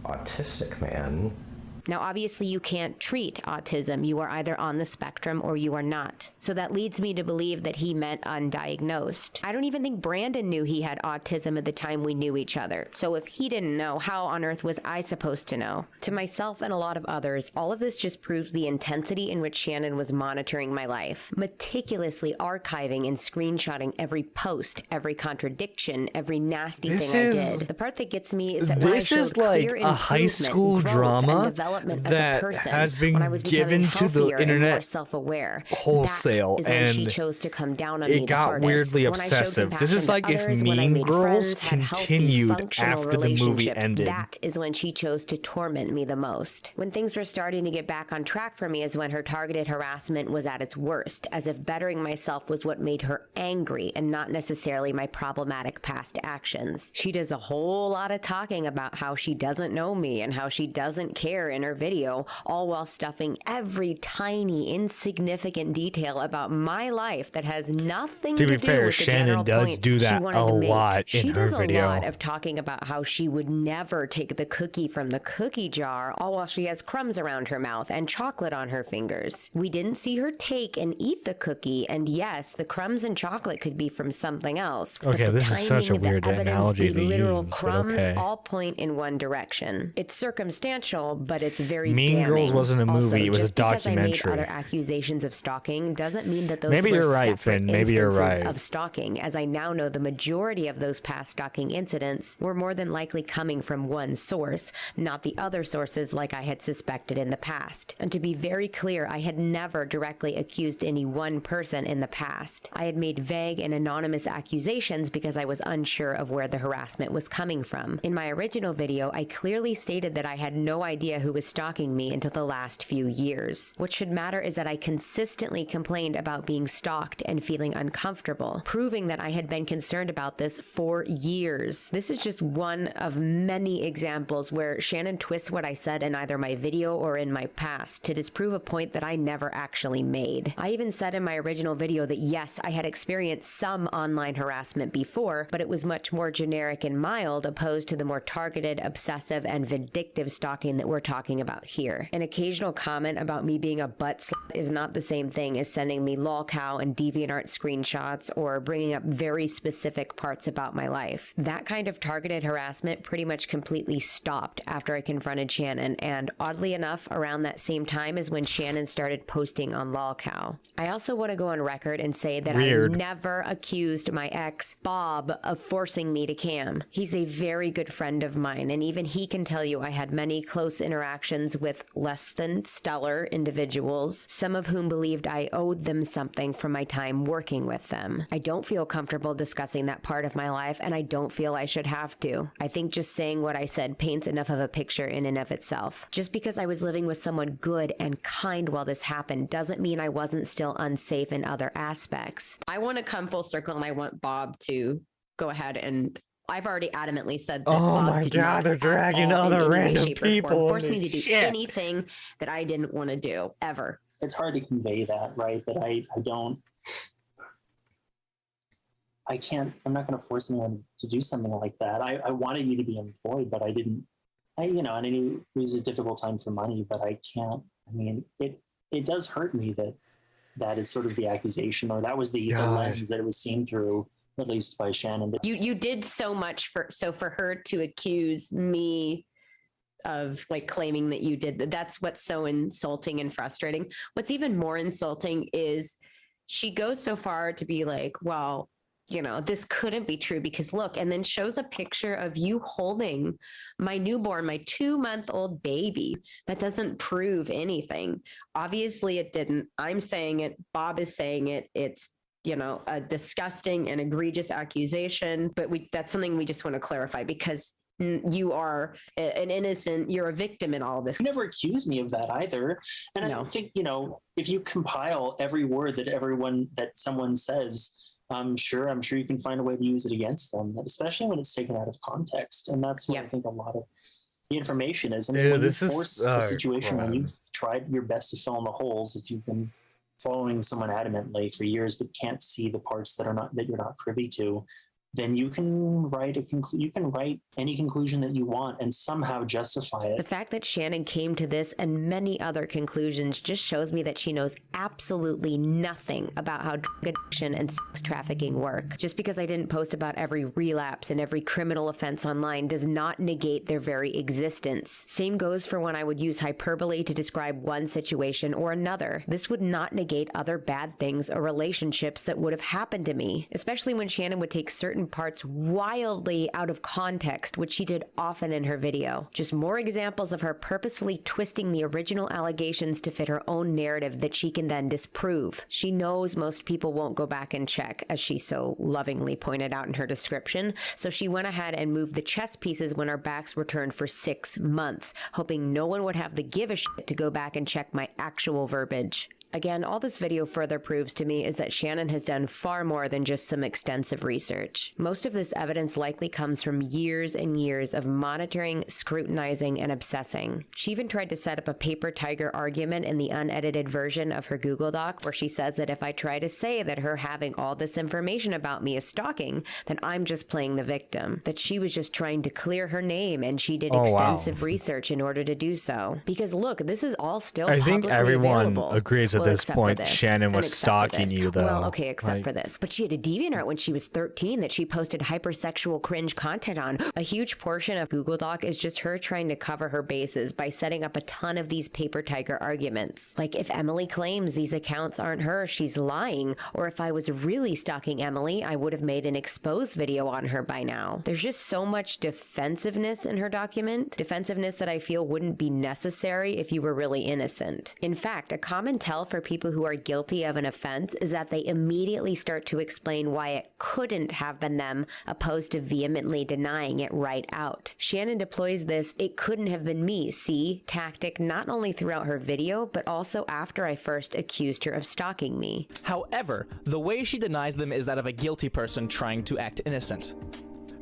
S10: autistic man.
S5: Now, obviously, you can't treat autism. You are either on the spectrum or you are not. So that leads me to believe that he meant undiagnosed. I don't even think Brandon knew he had autism at the time we knew each other. So if he didn't know, how on earth was I supposed to know? To myself and a lot of others, all of this just proves the intensity in which Shannon was monitoring my life, meticulously archiving and screenshotting every post, every contradiction, every nasty thing I did. The part that gets me is that when I showed clear
S1: a high school drama that has been given to the internet wholesale, and
S5: she chose to come down on me
S1: it got weirdly obsessive. This is like if Mean Girls continued after the movie ended.
S5: That is when she chose to torment me the most. When things were starting to get back on track for me is when her targeted harassment was at its worst, as if bettering myself was what made her angry and not necessarily my problematic past actions. She does a whole lot of talking about how she doesn't know me and how she doesn't care in her video, all while stuffing every tiny, insignificant detail about my life that has nothing to do with the general
S1: Shannon does do that a lot in her video. She does a lot
S5: of talking about how she would never take the cookie from the cookie jar, all while she has crumbs around her mouth and chocolate on her fingers. We didn't see her take and eat the cookie, and yes, the crumbs and chocolate could be from something else.
S1: Okay, this is such a weird analogy to use,
S5: literal crumbs
S1: okay.
S5: all point in one direction. It's circumstantial, but it's very
S1: Mean
S5: damning.
S1: Girls wasn't a movie,
S5: also,
S1: it was a documentary.
S5: Just because I made other accusations of stalking doesn't mean that those
S1: Maybe
S5: were
S1: you're right,
S5: separate
S1: Finn. Maybe you're
S5: instances
S1: right.
S5: of stalking, as I now know the majority of those past stalking incidents were more than likely coming from one source, not the other sources like I had suspected in the past. And to be very clear, I had never directly accused any one person in the past. I had made vague and anonymous accusations because I was unsure of where the harassment was coming from. In my original video, I clearly stated that I had no idea who was stalking me until the last few years. What should matter is that I consistently complained about being stalked and feeling uncomfortable, proving that I had been concerned about this for years. This is just one of many examples where Shannon twists what I said in either my video or in my past to disprove a point that I never actually made. I even said in my original video that yes, I had experienced some online harassment before, but it was much more generic and mild opposed to the more targeted, obsessive, and vindictive stalking that we're talking talking about here. An occasional comment about me being a butt slut is not the same thing as sending me lolcow and DeviantArt screenshots or bringing up very specific parts about my life. That kind of targeted harassment pretty much completely stopped after I confronted Shannon, and oddly enough, around that same time is when Shannon started posting on lolcow. I also want to go on record and say that I never accused my ex, Bob, of forcing me to cam. He's a very good friend of mine, and even he can tell you I had many close interactions with less than stellar individuals, some of whom believed I owed them something from my time working with them. I don't feel comfortable discussing that part of my life, and I don't feel I should have to. I think just saying what I said paints enough of a picture in and of itself. Just because I was living with someone good and kind while this happened doesn't mean I wasn't still unsafe in other aspects. I want to come full circle, and I want Bob to go ahead, and I've already adamantly said that Bob did not
S1: they're dragging other random people
S5: force me to do anything that I didn't want to do, ever.
S11: It's hard to convey that, right? That I'm not going to force anyone to do something like that. I wanted you to be employed, but I didn't, and I knew it was a difficult time for money, but I can't, it does hurt me that is sort of the accusation, or that was the lens that it was seen through, at least by Shannon.
S5: You did so much for her to accuse me of like claiming that you did that's what's so insulting and frustrating. What's even more insulting is she goes so far to be like, well, this couldn't be true because look, and then shows a picture of you holding my newborn, my 2-month-old baby. That doesn't prove anything. Obviously it didn't. I'm saying it. Bob is saying it. It's a disgusting and egregious accusation, but that's something we just want to clarify because you are an innocent, you're a victim in all of this.
S11: You never accused me of that either. And I think, if you compile every word that someone says, I'm sure you can find a way to use it against them, especially when it's taken out of context. And that's what I think a lot of the information is. When you force a situation, when you've tried your best to fill in the holes, if you've been following someone adamantly for years but can't see the parts that you're not privy to, then you can write any conclusion that you want and somehow justify it.
S5: The fact that Shannon came to this and many other conclusions just shows me that she knows absolutely nothing about how drug addiction and sex trafficking work. Just because I didn't post about every relapse and every criminal offense online does not negate their very existence. Same goes for when I would use hyperbole to describe one situation or another. This would not negate other bad things or relationships that would have happened to me, especially when Shannon would take certain parts wildly out of context, which she did often in her video. Just more examples of her purposefully twisting the original allegations to fit her own narrative that she can then disprove. She knows most people won't go back and check, as she so lovingly pointed out in her description, so she went ahead and moved the chess pieces when our backs were turned for 6 months, hoping no one would have the give a shit to go back and check my actual verbiage. Again, all this video further proves to me is that Shannon has done far more than just some extensive research. Most of this evidence likely comes from years and years of monitoring, scrutinizing, and obsessing. She even tried to set up a paper tiger argument in the unedited version of her Google Doc where she says that if I try to say that her having all this information about me is stalking, then I'm just playing the victim. That she was just trying to clear her name and she did extensive research in order to do so. Because look, this is all still publicly available. I think everyone
S1: agrees that this point Shannon was stalking you though.
S5: Well, okay, except for this. But she had a DeviantArt when she was 13 that she posted hypersexual cringe content on. A huge portion of Google Doc is just her trying to cover her bases by setting up a ton of these paper tiger arguments. Like if Emily claims these accounts aren't her, she's lying. Or if I was really stalking Emily, I would have made an exposed video on her by now. There's just so much defensiveness in her document. Defensiveness that I feel wouldn't be necessary if you were really innocent. In fact, a common tell for people who are guilty of an offense is that they immediately start to explain why it couldn't have been them, opposed to vehemently denying it right out. Shannon deploys this "it couldn't have been me, see" tactic not only throughout her video, but also after I first accused her of stalking me.
S12: However, the way she denies them is that of a guilty person trying to act innocent.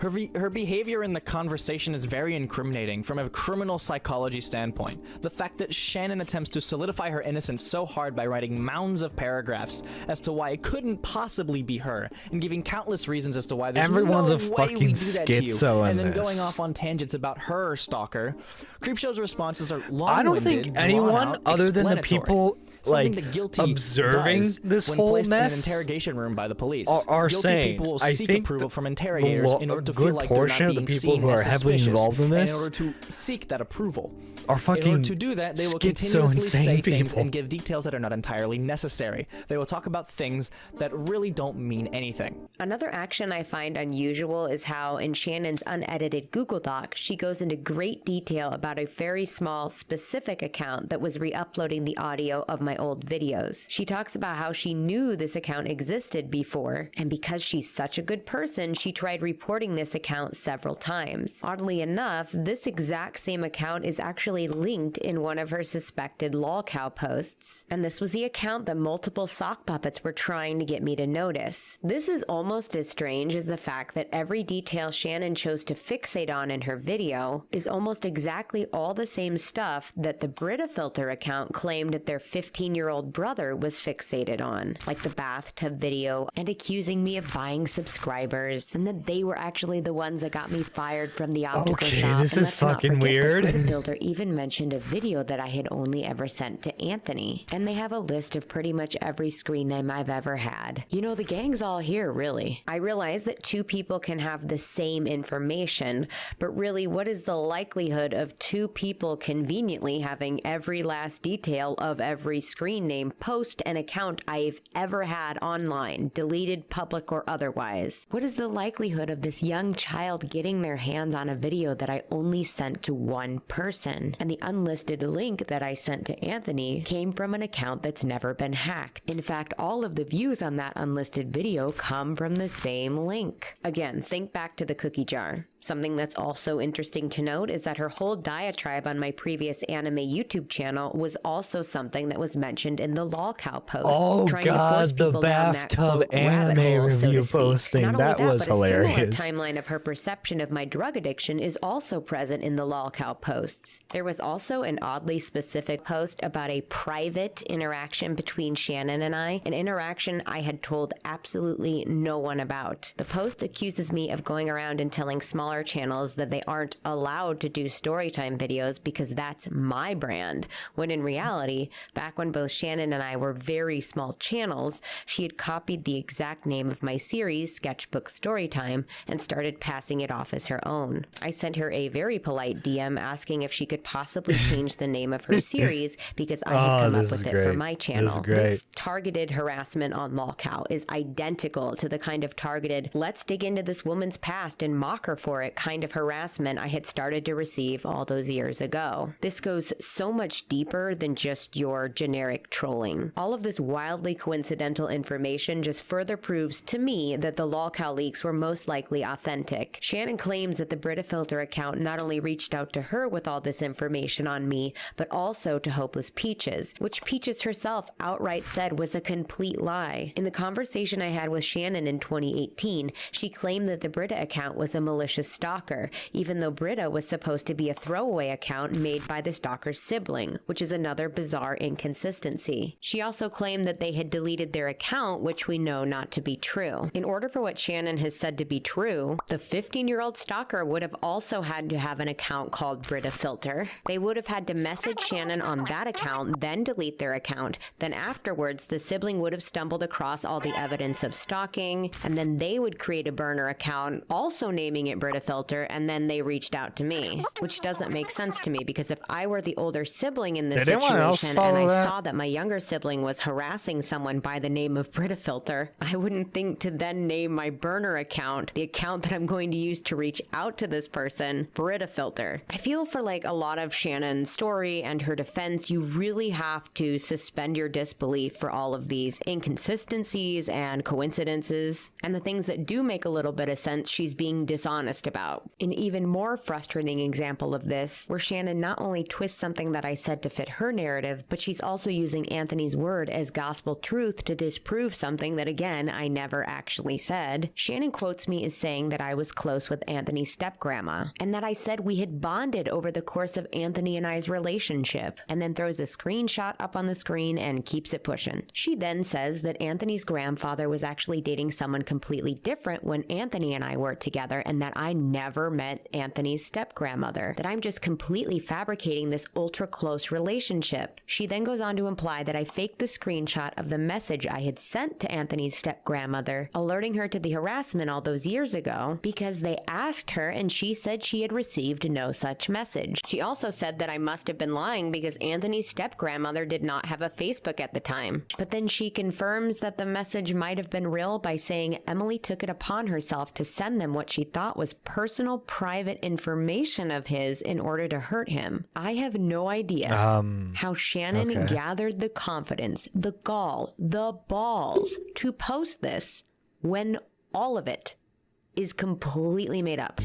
S12: Her behavior in the conversation is very incriminating from a criminal psychology standpoint. The fact that Shannon attempts to solidify her innocence so hard by writing mounds of paragraphs as to why it couldn't possibly be her, and giving countless reasons as to why there's
S1: Everyone's
S12: no
S1: a
S12: way
S1: fucking
S12: we do that to you,
S1: schizo in
S12: and then
S1: this.
S12: going off on tangents about her stalker. Creepshow's responses are long-winded,
S1: I don't think anyone
S12: drawn-out,
S1: other than the
S12: explanatory.
S1: people
S12: Something
S1: like
S12: the guilty
S1: observing
S12: does
S1: this
S12: when
S1: whole
S12: placed in an
S1: mess
S12: interrogation room by the police.
S1: are
S12: Guilty
S1: saying,
S12: people will
S1: I
S12: seek
S1: think
S12: approval from interrogators in order to
S1: a good
S12: feel like they're
S1: portion
S12: not
S1: of the
S12: being
S1: people
S12: seen
S1: who are
S12: as
S1: heavily
S12: suspicious,
S1: involved in
S12: and
S1: this
S12: in order to seek that approval.
S1: are
S12: In
S1: fucking
S12: order to do that, they will
S1: schizo
S12: continuously
S1: insane
S12: say things
S1: people.
S12: and give details that are not entirely necessary. They will talk about things that really don't mean anything.
S5: Another action I find unusual is how in Shannon's unedited Google Doc, she goes into great detail about a very small, specific account that was re-uploading the audio of my old videos. She talks about how she knew this account existed before, and because she's such a good person, she tried reporting this account several times. Oddly enough, this exact same account is actually linked in one of her suspected lolcow posts, and this was the account that multiple sock puppets were trying to get me to notice. This is almost as strange as the fact that every detail Shannon chose to fixate on in her video is almost exactly all the same stuff that the Brita Filter account claimed that their 15-year-old brother was fixated on, like the bathtub video and accusing me of buying subscribers, and that they were actually the ones that got me fired from the optical shop.
S1: This
S5: And
S1: is
S5: let's not
S1: fucking
S5: forget that
S1: weird.
S5: Brita Filter even mentioned a video that I had only ever sent to Anthony, and they have a list of pretty much every screen name I've ever had. You know, the gang's all here, really. I realize that two people can have the same information, but really, what is the likelihood of two people conveniently having every last detail of every screen name, post, and account I've ever had online, deleted, public, or otherwise? What is the likelihood of this young child getting their hands on a video that I only sent to one person? And the unlisted link that I sent to Anthony came from an account that's never been hacked. In fact, all of the views on that unlisted video come from the same link. Again, think back to the cookie jar. Something that's also interesting to note is that her whole diatribe on my previous anime YouTube channel was also something that was mentioned in the lolcow posts.
S1: Oh
S5: trying to force
S1: god, the
S5: people down that,
S1: bathtub
S5: quote, rabbit
S1: anime
S5: hole, so to
S1: review
S5: speak.
S1: posting.
S5: Not only
S1: That was
S5: but
S1: hilarious.
S5: A similar timeline of her perception of my drug addiction is also present in the lolcow posts. There was also an oddly specific post about a private interaction between Shannon and I, an interaction I had told absolutely no one about. The post accuses me of going around and telling smaller channels that they aren't allowed to do storytime videos because that's my brand, when in reality, back when both Shannon and I were very small channels, she had copied the exact name of my series, Sketchbook Storytime, and started passing it off as her own. I sent her a very polite DM asking if she could possibly change the name of her series because I had come up with it for my channel. This targeted harassment on lolcow is identical to the kind of targeted, let's dig into this woman's past and mock her for it kind of harassment I had started to receive all those years ago. This goes so much deeper than just your generic trolling. All of this wildly coincidental information just further proves to me that the lolcow leaks were most likely authentic. Shannon claims that the Brita Filter account not only reached out to her with all this information on me, but also to Hopeless Peaches, which Peaches herself outright said was a complete lie. In the conversation I had with Shannon in 2018, she claimed that the Brita account was a malicious stalker, even though Brita was supposed to be a throwaway account made by the stalker's sibling, which is another bizarre inconsistency. She also claimed that they had deleted their account, which we know not to be true. In order for what Shannon has said to be true, the 15-year-old stalker would have also had to have an account called Brita Filter. They would have had to message Shannon on that account, then delete their account. Then afterwards, the sibling would have stumbled across all the evidence of stalking, and then they would create a burner account, also naming it Brita Filter, and then they reached out to me, which doesn't make sense to me because if I were the older sibling in this situation and I saw that my younger sibling was harassing someone by the name of Brita Filter, I wouldn't think to then name my burner account, the account that I'm going to use to reach out to this person, Brita Filter. I feel for like a lot of Shannon's story and her defense, you really have to suspend your disbelief for all of these inconsistencies and coincidences. And the things that do make a little bit of sense, she's being dishonest embarrassed about. An even more frustrating example of this, where Shannon not only twists something that I said to fit her narrative, but she's also using Anthony's word as gospel truth to disprove something that, again, I never actually said. Shannon quotes me as saying that I was close with Anthony's step-grandma, and that I said we had bonded over the course of Anthony and I's relationship, and then throws a screenshot up on the screen and keeps it pushing. She then says that Anthony's grandfather was actually dating someone completely different when Anthony and I were together, and that I never met Anthony's step-grandmother, that I'm just completely fabricating this ultra-close relationship. She then goes on to imply that I faked the screenshot of the message I had sent to Anthony's step-grandmother, alerting her to the harassment all those years ago, because they asked her and she said she had received no such message. She also said that I must have been lying because Anthony's step-grandmother did not have a Facebook at the time. But then she confirms that the message might have been real by saying Emily took it upon herself to send them what she thought was personal private information of his in order to hurt him. I have no idea how Shannon gathered the confidence, the gall, the balls to post this when all of it is completely made up.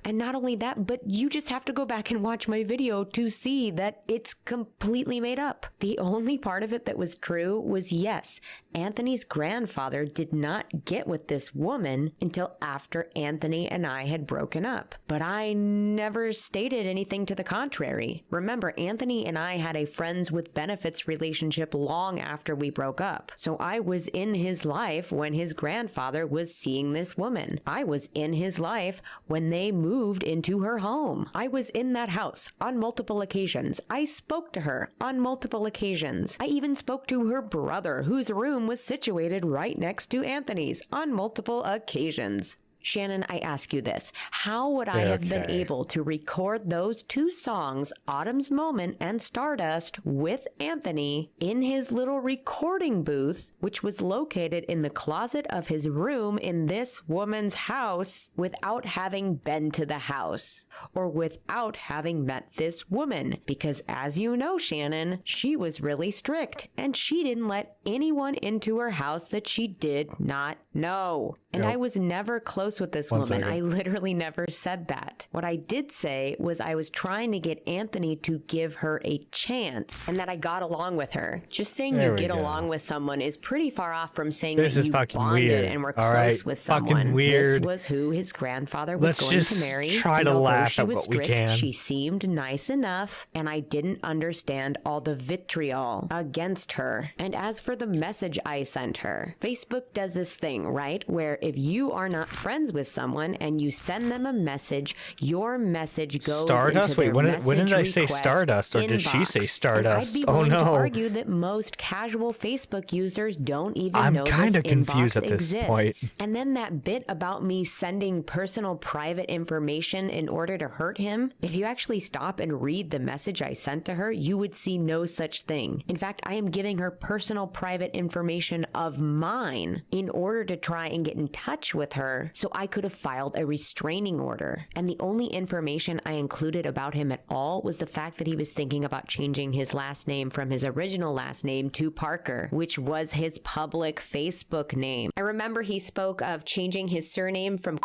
S5: And not only that, but you just have to go back and watch my video to see that it's completely made up. The only part of it that was true was, yes, Anthony's grandfather did not get with this woman until after Anthony and I had broken up. But I never stated anything to the contrary. Remember, Anthony and I had a friends with benefits relationship long after we broke up. So I was in his life when his grandfather was seeing this woman. I was in his life when they moved into her home. I was in that house on multiple occasions. I spoke to her on multiple occasions. I even spoke to her brother, whose room was situated right next to Anthony's, on multiple occasions. Shannon, I ask you this. How would I have been able to record those two songs, Autumn's Moment and Stardust, with Anthony in his little recording booth, which was located in the closet of his room in this woman's house, without having been to the house or without having met this woman? Because as you know, Shannon, she was really strict and she didn't let anyone into her house that she did not know. And I was never close with this woman. I literally never said that. What I did say was I was trying to get Anthony to give her a chance and that I got along with her. Just saying you get along with someone is pretty far off from saying that you bonded and were close with someone. This was who his grandfather was going to marry.
S1: Try to laugh at what we can.
S5: She seemed nice enough, and I didn't understand all the vitriol against her. And as for the message I sent her, Facebook does this thing, right? Where if you are not friends with someone and you send them a message, your message goes
S1: Stardust?
S5: into their
S1: When did I say
S5: message
S1: Stardust, or did she say Stardust?
S5: I'd be willing to argue that most casual Facebook users don't even know
S1: kind
S5: this
S1: of confused
S5: inbox
S1: at this
S5: exists.
S1: point.
S5: And then that bit about me sending personal private information in order to hurt him, if you actually stop and read the message I sent to her, you would see no such thing. In fact, I am giving her personal private information of mine in order to try and get in touch with her so I could have filed a restraining order. And the only information I included about him at all was the fact that he was thinking about changing his last name from his original last name to Parker, which was his public Facebook name. I remember he spoke of changing his surname from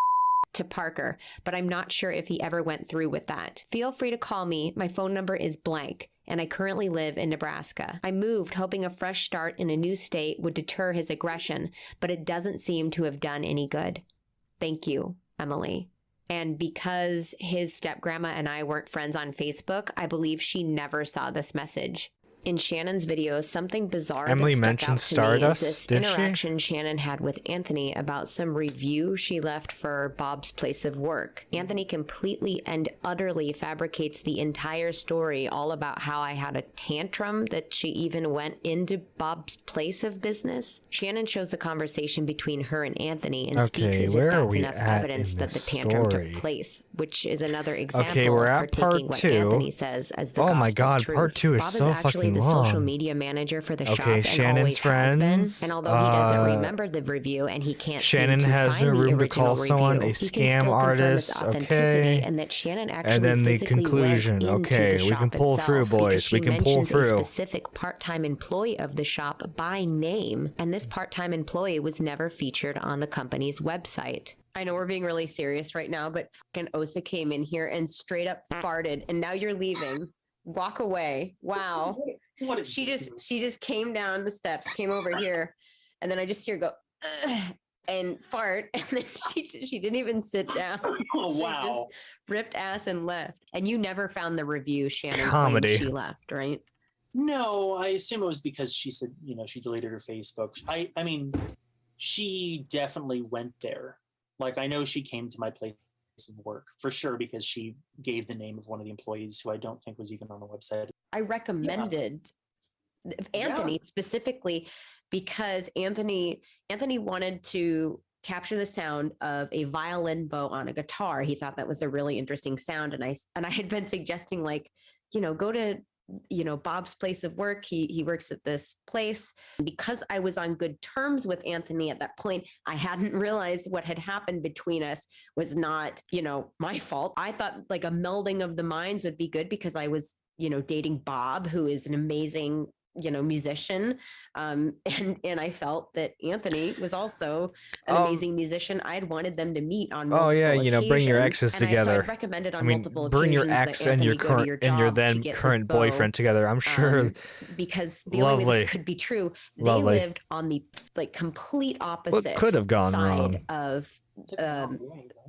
S5: to Parker, but I'm not sure if he ever went through with that. Feel free to call me. My phone number is blank, and I currently live in Nebraska. I moved hoping a fresh start in a new state would deter his aggression, but it doesn't seem to have done any good. Thank you, Emily. And because his step-grandma and I weren't friends on Facebook, I believe she never saw this message. In Shannon's video, something bizarre
S1: Emily
S5: that stuck
S1: mentioned
S5: out to
S1: Stardust,
S5: me is this
S1: did she?
S5: interaction Shannon had with Anthony about some review she left for Bob's place of work. Anthony completely and utterly fabricates the entire story all about how I had a tantrum that she even went into Bob's place of business. Shannon shows the conversation between her and Anthony and speaks as if that's enough evidence that the tantrum took place, which is another example of her taking what Anthony says as the gospel
S1: Oh my god,
S5: truth.
S1: part 2 is
S5: Bob
S1: so
S5: is actually
S1: fucking
S5: the
S1: long.
S5: social media manager for the shop and
S1: Shannon's
S5: always
S1: friends.
S5: has been. And although he doesn't remember the review and he can't
S1: Shannon
S5: seem to
S1: has
S5: find
S1: no room
S5: the
S1: to call
S5: original
S1: someone
S5: review,
S1: a
S5: he can
S1: scam
S5: still confirm
S1: artist.
S5: its authenticity
S1: Okay.
S5: and that Shannon actually
S1: And then the
S5: physically
S1: conclusion.
S5: went into
S1: Okay,
S5: the
S1: we can
S5: shop
S1: pull
S5: itself
S1: through, boys.
S5: because she
S1: We can pull
S5: mentions
S1: through.
S5: a specific part-time employee of the shop by name, and this part-time employee was never featured on the company's website. I know we're being really serious right now, but fucking Osa came in here and straight up farted, and now you're leaving. Walk away. Wow. She just came down the steps, came over here, and then I just hear her go "Ugh," and fart, and then she didn't even sit down.
S11: Oh,
S5: She
S11: wow.
S5: just ripped ass and left. And you never found the review, Shannon. claimed
S1: Comedy.
S5: She left, right?
S11: No, I assume it was because she said, she deleted her Facebook. I mean, she definitely went there. Like, I know she came to my place of work for sure because she gave the name of one of the employees who I don't think was even on the website.
S5: I recommended Anthony specifically because Anthony wanted to capture the sound of a violin bow on a guitar. He thought that was a really interesting sound, and I had been suggesting, like, go to Bob's place of work. He works at this place. Because I was on good terms with Anthony at that point, I hadn't realized what had happened between us was not, my fault. I thought like a melding of the minds would be good because I was, dating Bob, who is an amazing, musician. And I felt that Anthony was also an amazing musician. I had wanted them to meet on multiple occasions.
S1: Bring your exes together.
S5: I recommended on multiple
S1: bring your
S5: occasions
S1: ex
S5: that
S1: and your
S5: Anthony go to
S1: current and your
S5: job to
S1: then
S5: get
S1: current
S5: this bow,
S1: boyfriend together. I'm sure.
S5: Because the only way this could be true, they lived on the complete opposite
S1: could have gone
S5: side
S1: wrong?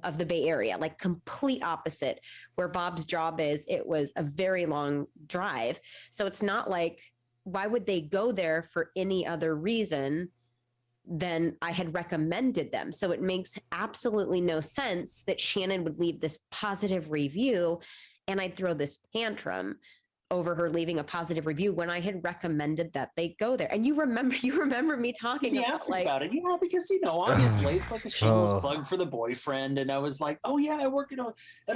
S5: of the Bay Area, like complete opposite where Bob's job is. It was a very long drive. So it's not like, why would they go there for any other reason than I had recommended them? So it makes absolutely no sense that Shannon would leave this positive review and I'd throw this tantrum over her leaving a positive review when I had recommended that they go there. And you remember me talking
S11: about it. Yeah, because obviously it's like a shameless plug for the boyfriend. And I was like, oh yeah, I work at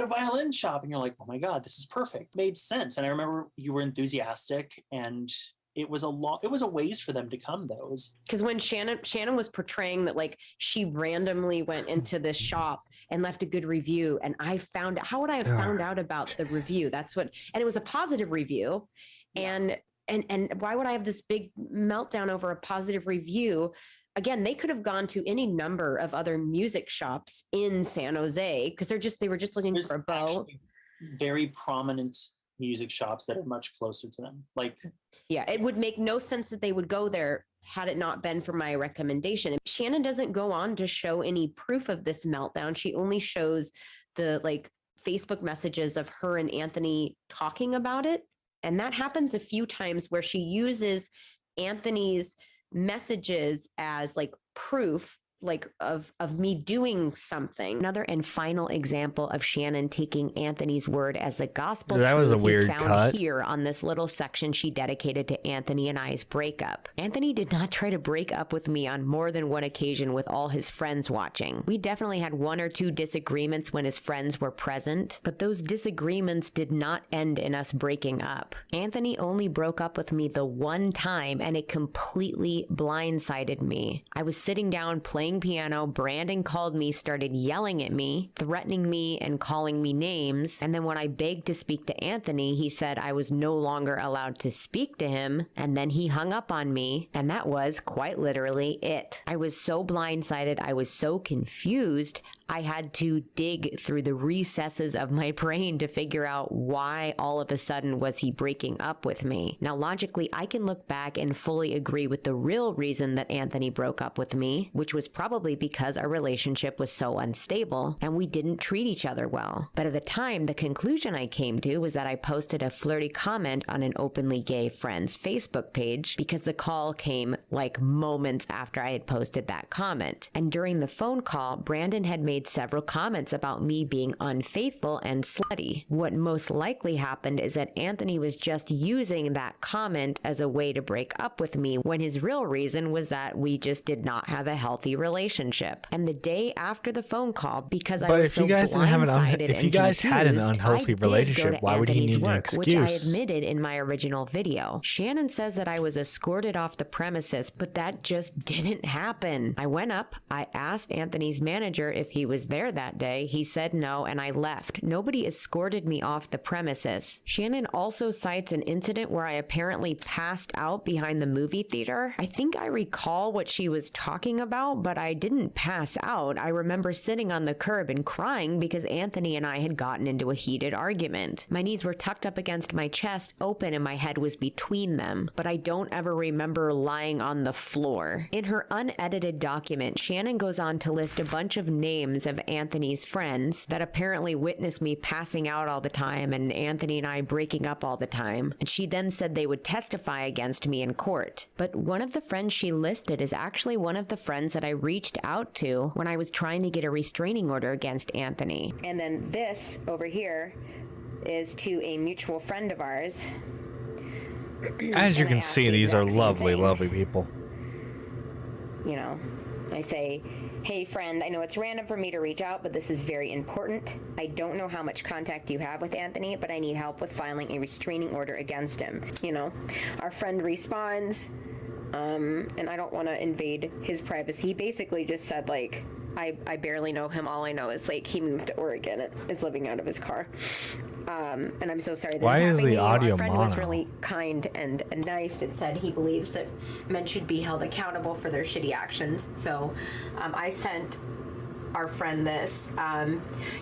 S11: a violin shop. And you're like, oh my God, this is perfect. Made sense. And I remember you were enthusiastic, and it was a ways for them to come though.
S5: Because when Shannon was portraying that, like, she randomly went into this shop and left a good review, and I found out, how would I have found out about the review? And it was a positive review, and why would I have this big meltdown over a positive review? Again, they could have gone to any number of other music shops in San Jose because they were just looking for a bow.
S11: Very prominent music shops that are much closer to them.
S5: It would make no sense that they would go there had it not been for my recommendation. Shannon doesn't go on to show any proof of this meltdown. She only shows the Facebook messages of her and Anthony talking about it. And that happens a few times where she uses Anthony's messages as proof of me doing something. Another and final example of Shannon taking Anthony's word as the gospel
S1: that was a
S5: truth
S1: weird
S5: is found
S1: cut
S5: here on this little section she dedicated to Anthony and I's breakup. Anthony did not try to break up with me on more than one occasion with all his friends watching. We definitely had one or two disagreements when his friends were present, but those disagreements did not end in us breaking up. Anthony only broke up with me the one time, and it completely blindsided me. I was sitting down playing piano. Brandon called me, started yelling at me, threatening me, and calling me names. And then when I begged to speak to Anthony, he said I was no longer allowed to speak to him. And then he hung up on me. And that was quite literally it. I was so blindsided. I was so confused. I had to dig through the recesses of my brain to figure out why all of a sudden was he breaking up with me. Now, logically, I can look back and fully agree with the real reason that Anthony broke up with me, which was probably because our relationship was so unstable and we didn't treat each other well. But at the time, the conclusion I came to was that I posted a flirty comment on an openly gay friend's Facebook page because the call came moments after I had posted that comment. And during the phone call, Brandon had made several comments about me being unfaithful and slutty. What most likely happened is that Anthony was just using that comment as a way to break up with me when his real reason was that we just did not have a healthy relationship. And the day after the phone call, because I was so blindsided
S1: if you guys had an unhealthy relationship, why would he need an excuse?
S5: Which I admitted in my original video. Shannon says that I was escorted off the premises, but that just didn't happen. I went up, I asked Anthony's manager if he was there that day. He said no, and I left. Nobody escorted me off the premises. Shannon also cites an incident where I apparently passed out behind the movie theater. I think I recall what she was talking about, but I didn't pass out. I remember sitting on the curb and crying because Anthony and I had gotten into a heated argument. My knees were tucked up against my chest, open, and my head was between them, but I don't ever remember lying on the floor. In her unedited document, Shannon goes on to list a bunch of names of Anthony's friends that apparently witnessed me passing out all the time and Anthony and I breaking up all the time. And she then said they would testify against me in court. But one of the friends she listed is actually one of the friends that I reached out to when I was trying to get a restraining order against Anthony.
S7: And then this over here is to a mutual friend of ours.
S1: As you
S7: And I
S1: can
S7: asked
S1: see,
S7: the
S1: these are
S7: exact same
S1: lovely,
S7: thing.
S1: lovely people.
S7: You know, I say, hey friend, I know it's random for me to reach out, but this is very important. I don't know how much contact you have with Anthony, but I need help with filing a restraining order against him. You know, our friend responds, and I don't want to invade his privacy. He basically just said, like, I barely know him. All I know is, like, he moved to Oregon and is living out of his car. And I'm so sorry this
S1: Why
S7: is
S1: is
S7: happening
S1: the
S7: to you.
S1: audio
S7: Our friend was
S1: mono?
S7: really kind and nice. It said he believes that men should be held accountable for their shitty actions. So I sent our friend this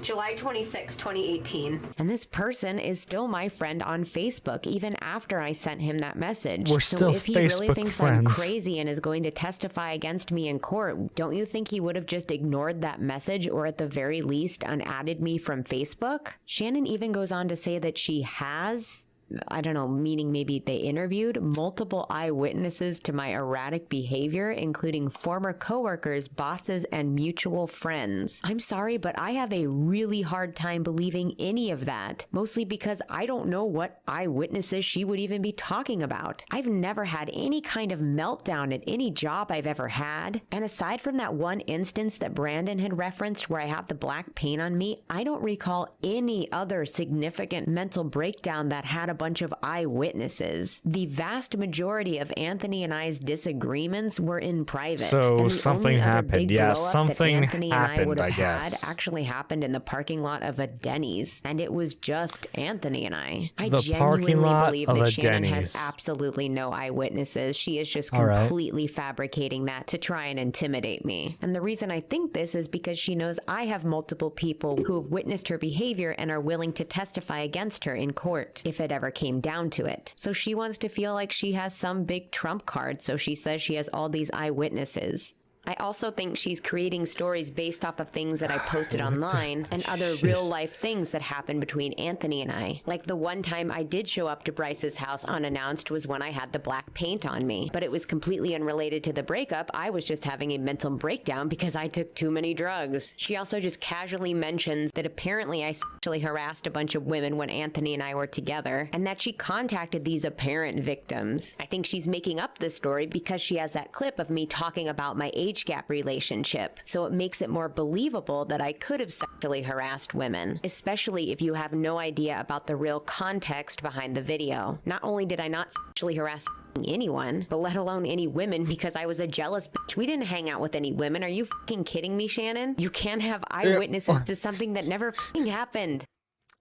S7: July 26, 2018.
S5: And this person is still my friend on Facebook, even after I sent him that message.
S1: We're
S5: so
S1: still
S5: if he really
S1: Facebook
S5: thinks I'm
S1: friends.
S5: crazy and is going to testify against me in court, don't you think he would have just ignored that message or at the very least unadded me from Facebook? Shannon even goes on to say that she has, I don't know, meaning maybe they interviewed multiple eyewitnesses to my erratic behavior, including former coworkers, bosses, and mutual friends. I'm sorry, but I have a really hard time believing any of that, mostly because I don't know what eyewitnesses she would even be talking about. I've never had any kind of meltdown at any job I've ever had, and aside from that one instance that Brandon had referenced where I had the black paint on me, I don't recall any other significant mental breakdown that had a bunch of eyewitnesses. The vast majority of Anthony and I's disagreements were in private.
S1: So
S5: and the
S1: something
S5: only other
S1: happened.
S5: big
S1: Yeah,
S5: blow-up that
S1: something
S5: Anthony and I would
S1: happened,
S5: have
S1: I
S5: had
S1: guess.
S5: actually happened in the parking lot of a Denny's, and it was just Anthony and I. I
S1: The parking
S5: genuinely
S1: lot
S5: believe
S1: of
S5: that
S1: a
S5: Shannon
S1: Denny's.
S5: has absolutely no eyewitnesses. She is just
S1: All right.
S5: completely fabricating that to try and intimidate me. And the reason I think this is because she knows I have multiple people who have witnessed her behavior and are willing to testify against her in court if it ever came down to it. So she wants to feel like she has some big trump card, so she says she has all these eyewitnesses. I also think she's creating stories based off of things that I posted online and other real life things that happened between Anthony and I. Like the one time I did show up to Bryce's house unannounced was when I had the black paint on me, but it was completely unrelated to the breakup. I was just having a mental breakdown because I took too many drugs. She also just casually mentions that apparently I sexually harassed a bunch of women when Anthony and I were together, and that she contacted these apparent victims. I think she's making up this story because she has that clip of me talking about my age gap relationship, so it makes it more believable that I could have sexually harassed women, especially if you have no idea about the real context behind the video. Not only did I not sexually harass anyone, but let alone any women, because I was a jealous bitch. We didn't hang out with any women. Are you fucking kidding me, Shannon? You can't have eyewitnesses to something that never fucking happened.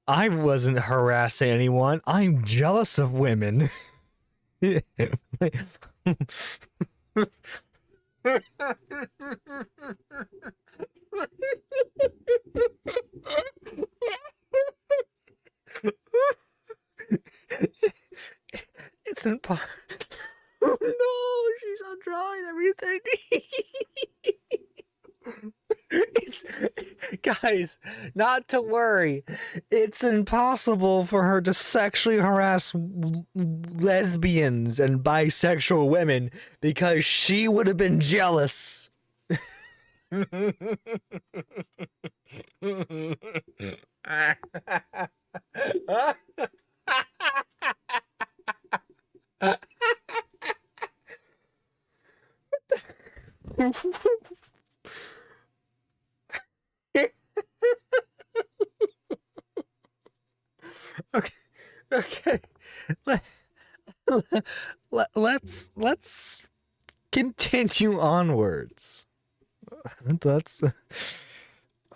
S1: I wasn't harassing anyone. I'm jealous of women. It's impossible. Oh no, she's undrawing everything. It's, guys, not to worry. It's impossible for her to sexually harass lesbians and bisexual women because she would have been jealous. Okay. Let's continue onwards. That's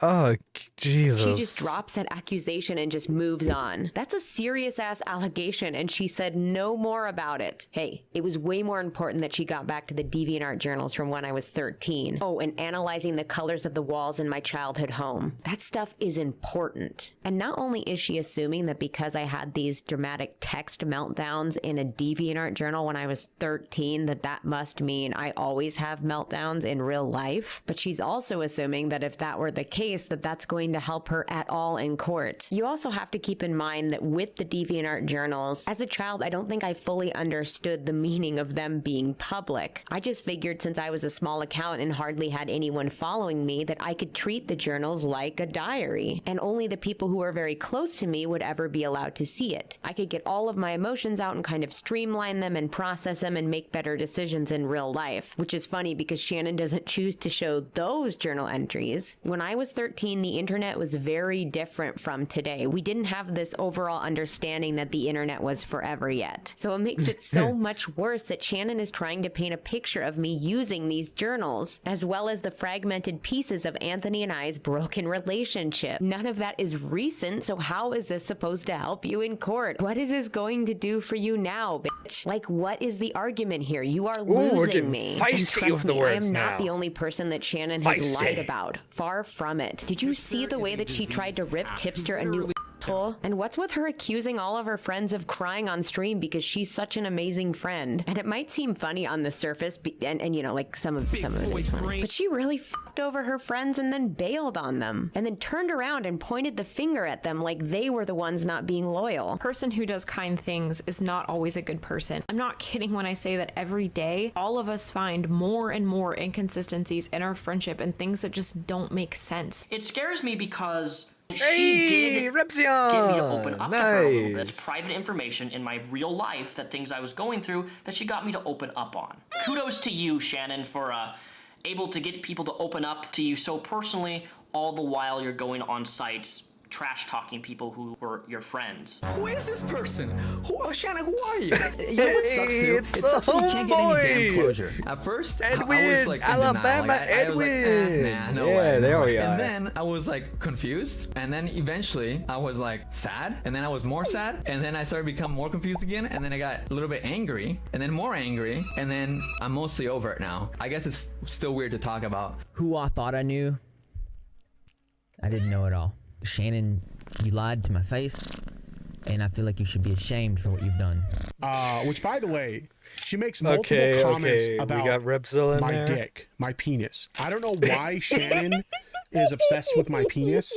S1: Oh, Jesus.
S5: She just drops that accusation and just moves on. That's a serious ass allegation, and she said no more about it. Hey, it was way more important that she got back to the DeviantArt journals from when I was 13. Oh, and analyzing the colors of the walls in my childhood home. That stuff is important. And not only is she assuming that because I had these dramatic text meltdowns in a DeviantArt journal when I was 13, that must mean I always have meltdowns in real life, but she's also assuming that if that were the case, that's going to help her at all in court. You also have to keep in mind that with the DeviantArt journals, as a child, I don't think I fully understood the meaning of them being public. I just figured since I was a small account and hardly had anyone following me that I could treat the journals like a diary, and only the people who are very close to me would ever be allowed to see it. I could get all of my emotions out and kind of streamline them and process them and make better decisions in real life, which is funny because Shannon doesn't choose to show those journal entries. When I was 13, the internet was very different from today. We didn't have this overall understanding that the internet was forever yet. So it makes it so much worse that Shannon is trying to paint a picture of me using these journals, as well as the fragmented pieces of Anthony and I's broken relationship. None of that is recent, so how is this supposed to help you in court? What is this going to do for you now, bitch? Like, what is the argument here? You are losing me. And trust me, I am not the only person that Shannon has lied about. Far from it. Did you see the way that she tried to rip Tipster a new asshole? And what's with her accusing all of her friends of crying on stream because she's such an amazing friend? And it might seem funny on the surface, and you know, like some of it is funny, but she really fucked over her friends and then bailed on them, and then turned around and pointed the finger at them like they were the ones not being loyal.
S13: A person who does kind things is not always a good person. I'm not kidding when I say that every day, all of us find more and more inconsistencies in our friendship and things that just don't make sense.
S14: It scares me because she did get me to open up to her a little bit. It's private information in my real life, that things I was going through, that she got me to open up on. Kudos to you, Shannon, for able to get people to open up to you so personally, all the while you're going on sites trash talking people who were your friends.
S15: Who is this person? Shannon, who are you? You know what sucks too? It sucks when you can't get any damn closure. At first,
S1: Edwin,
S15: I was like
S1: Alabama
S15: Edwin.
S1: Nah, no way. There we are.
S15: And then I was like confused, and then eventually I was like sad, and then I was more sad, and then I started to become more confused again, and then I got a little bit angry, and then more angry, and then I'm mostly over it now. I guess it's still weird to talk about.
S16: Who I thought I knew, I didn't know at all. Shannon, you lied to my face, and I feel like you should be ashamed for what you've done.
S17: Which, by the way, she makes multiple comments about
S1: we got Ripzilla in
S17: my
S1: there.
S17: dick, my penis. I don't know why Shannon is obsessed with my penis.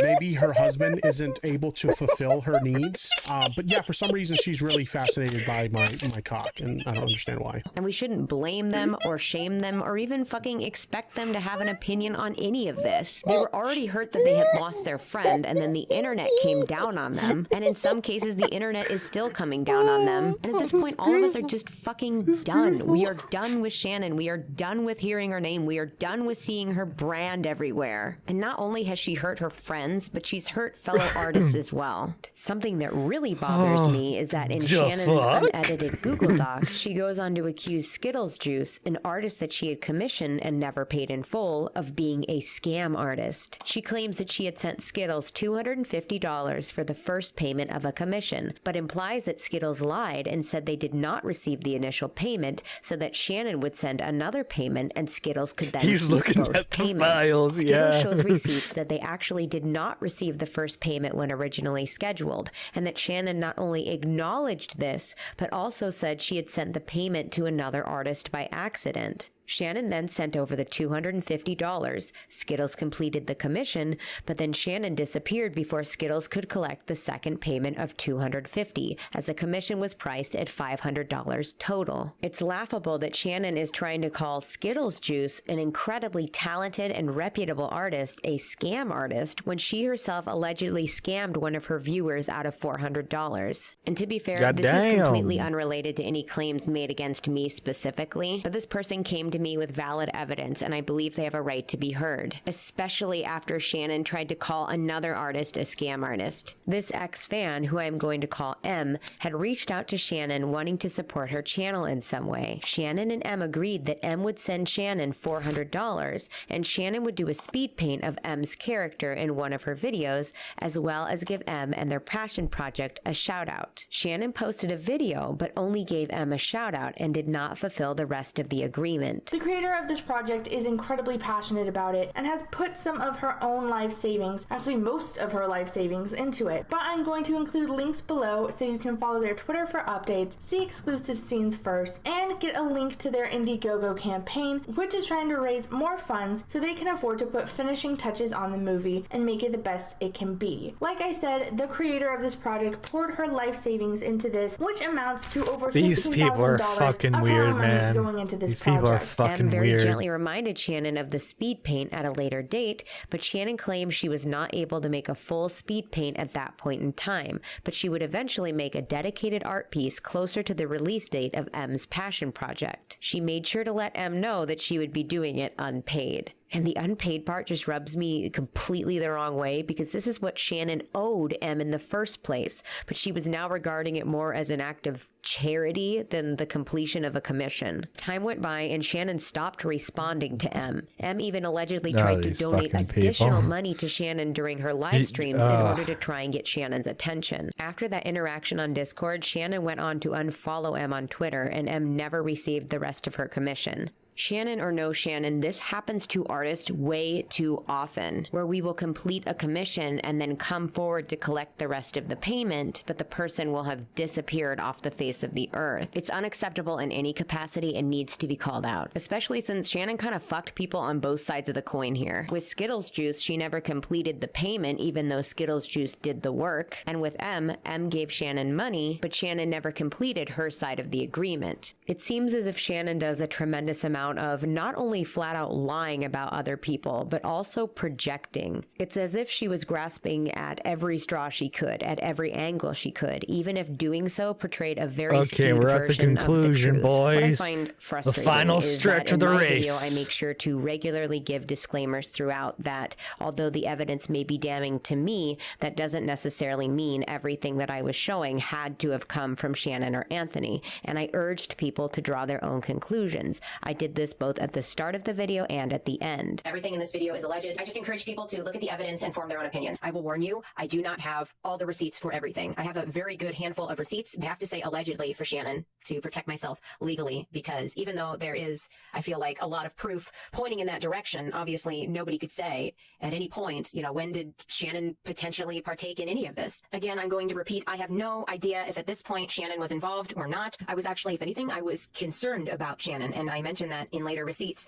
S17: Maybe her husband isn't able to fulfill her needs. But yeah, for some reason, she's really fascinated by my cock, and I don't understand why.
S5: And we shouldn't blame them or shame them or even fucking expect them to have an opinion on any of this. They were already hurt that they had lost their friend, and then the internet came down on them. And in some cases, the internet is still coming down on them. And at this point, all of us are just fucking done. We are done with Shannon. We are done with hearing her name. We are done with seeing her brand everywhere. And not only has she hurt her friends, but she's hurt fellow artists as well. Something that really bothers me is that in Shannon's unedited Google Doc, she goes on to accuse Skittles Juice, an artist that she had commissioned and never paid in full, of being a scam artist. She claims that she had sent Skittles $250 for the first payment of a commission, but implies that Skittles lied and said they did not receive the initial payment, so that Shannon would send another payment and Skittles could then
S1: He's
S5: keep
S1: looking
S5: both
S1: at the
S5: payments.
S1: files,
S5: Skittles
S1: yeah.
S5: shows receipts that they actually did not receive the first payment when originally scheduled, and that Shannon not only acknowledged this, but also said she had sent the payment to another artist by accident. Shannon then sent over the $250. Skittles completed the commission, but then Shannon disappeared before Skittles could collect the second payment of $250, as the commission was priced at $500 total. It's laughable that Shannon is trying to call Skittles Juice, an incredibly talented and reputable artist, a scam artist, when she herself allegedly scammed one of her viewers out of $400. And to be fair, this is completely unrelated to any claims made against me specifically, but this person came to me with valid evidence, and I believe they have a right to be heard, especially after Shannon tried to call another artist a scam artist. This ex-fan, who I'm going to call M, had reached out to Shannon wanting to support her channel in some way. Shannon and M agreed that M would send Shannon $400, and Shannon would do a speed paint of M's character in one of her videos, as well as give M and their passion project a shout out. Shannon posted a video, but only gave M a shout out and did not fulfill the rest of the agreement.
S8: The creator of this project is incredibly passionate about it and has put some of her own life savings, actually most of her life savings, into it. But I'm going to include links below so you can follow their Twitter for updates, see exclusive scenes first, and get a link to their Indiegogo campaign, which is trying to raise more funds so they can afford to put finishing touches on the movie and make it the best it can be. Like I said, the creator of this project poured her life savings into this, which amounts to over
S1: These people are fucking weird, man.
S8: Going into this
S1: These people are fucking
S5: M very
S1: weird.
S5: gently reminded Shannon of the speed paint at a later date, but Shannon claimed she was not able to make a full speed paint at that point in time, but she would eventually make a dedicated art piece closer to the release date of M's passion project. She made sure to let M know that she would be doing it unpaid. And the unpaid part just rubs me completely the wrong way, because this is what Shannon owed M in the first place, but she was now regarding it more as an act of charity than the completion of a commission. Time went by and Shannon stopped responding to M. M even allegedly tried to donate additional money to Shannon during her live streams in order to try and get Shannon's attention. After that interaction on Discord, Shannon went on to unfollow M on Twitter, and M never received the rest of her commission. Shannon or no Shannon, this happens to artists way too often, where we will complete a commission and then come forward to collect the rest of the payment, but the person will have disappeared off the face of the earth. It's unacceptable in any capacity and needs to be called out, especially since Shannon kind of fucked people on both sides of the coin here. With Skittles Juice, she never completed the payment even though Skittles Juice did the work, and with M gave Shannon money, but Shannon never completed her side of the agreement. It seems as if Shannon does a tremendous amount of not only flat out lying about other people, but also projecting. It's as if she was grasping at every straw she could, at every angle she could, even if doing so portrayed a very skewed
S1: we're at the
S5: version
S1: conclusion,
S5: of the truth.
S1: boys.
S5: What I find frustrating
S1: The final
S5: is
S1: stretch
S5: that
S1: of the
S5: in my
S1: race.
S5: video, I make sure to regularly give disclaimers throughout that although the evidence may be damning to me, that doesn't necessarily mean everything that I was showing had to have come from Shannon or Anthony, and I urged people to draw their own conclusions. I did this both at the start of the video and at the end.
S18: Everything in this video is alleged. I just encourage people to look at the evidence and form their own opinion. I will warn you, I do not have all the receipts for everything. I have a very good handful of receipts. I have to say allegedly for Shannon to protect myself legally, because even though there is, I feel like, a lot of proof pointing in that direction, obviously nobody could say at any point, you know, when did Shannon potentially partake in any of this? Again, I'm going to repeat, I have no idea if at this point Shannon was involved or not. I was actually, if anything, I was concerned about Shannon, and I mentioned that in later receipts.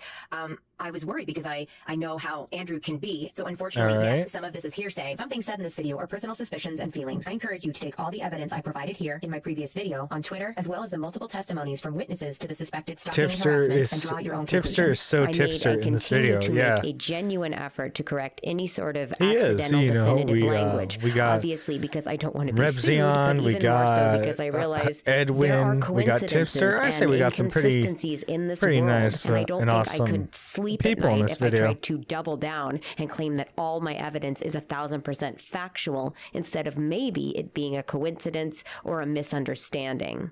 S18: I was worried because I know how Andrew can be. So unfortunately, yes, some of this is hearsay. Something said in this video are personal suspicions and feelings. I encourage you to take all the evidence I provided here in my previous video on Twitter, as well as the multiple testimonies from witnesses to the suspected stalking and harassment, and draw your own
S1: Tipster is so tipster in this video.
S5: To
S1: Yeah,
S5: make a genuine effort to correct any sort of
S1: he is.
S5: accidental
S1: You know,
S5: definitive
S1: we
S5: language.
S1: got
S5: Obviously, because I don't want to be
S1: Rebzion,
S5: sued, but
S1: we
S5: even
S1: got
S5: more so because I realize
S1: Edwin,
S5: there are
S1: we got Tipster. I say we got some pretty,
S5: inconsistencies in this
S1: pretty
S5: world,
S1: nice
S5: and I don't
S1: and
S5: think
S1: awesome
S5: I could sleep at
S1: people in
S5: night
S1: this
S5: if I
S1: video.
S5: tried to double down and claim that all my evidence is 1,000% factual instead of maybe it being a coincidence or a misunderstanding.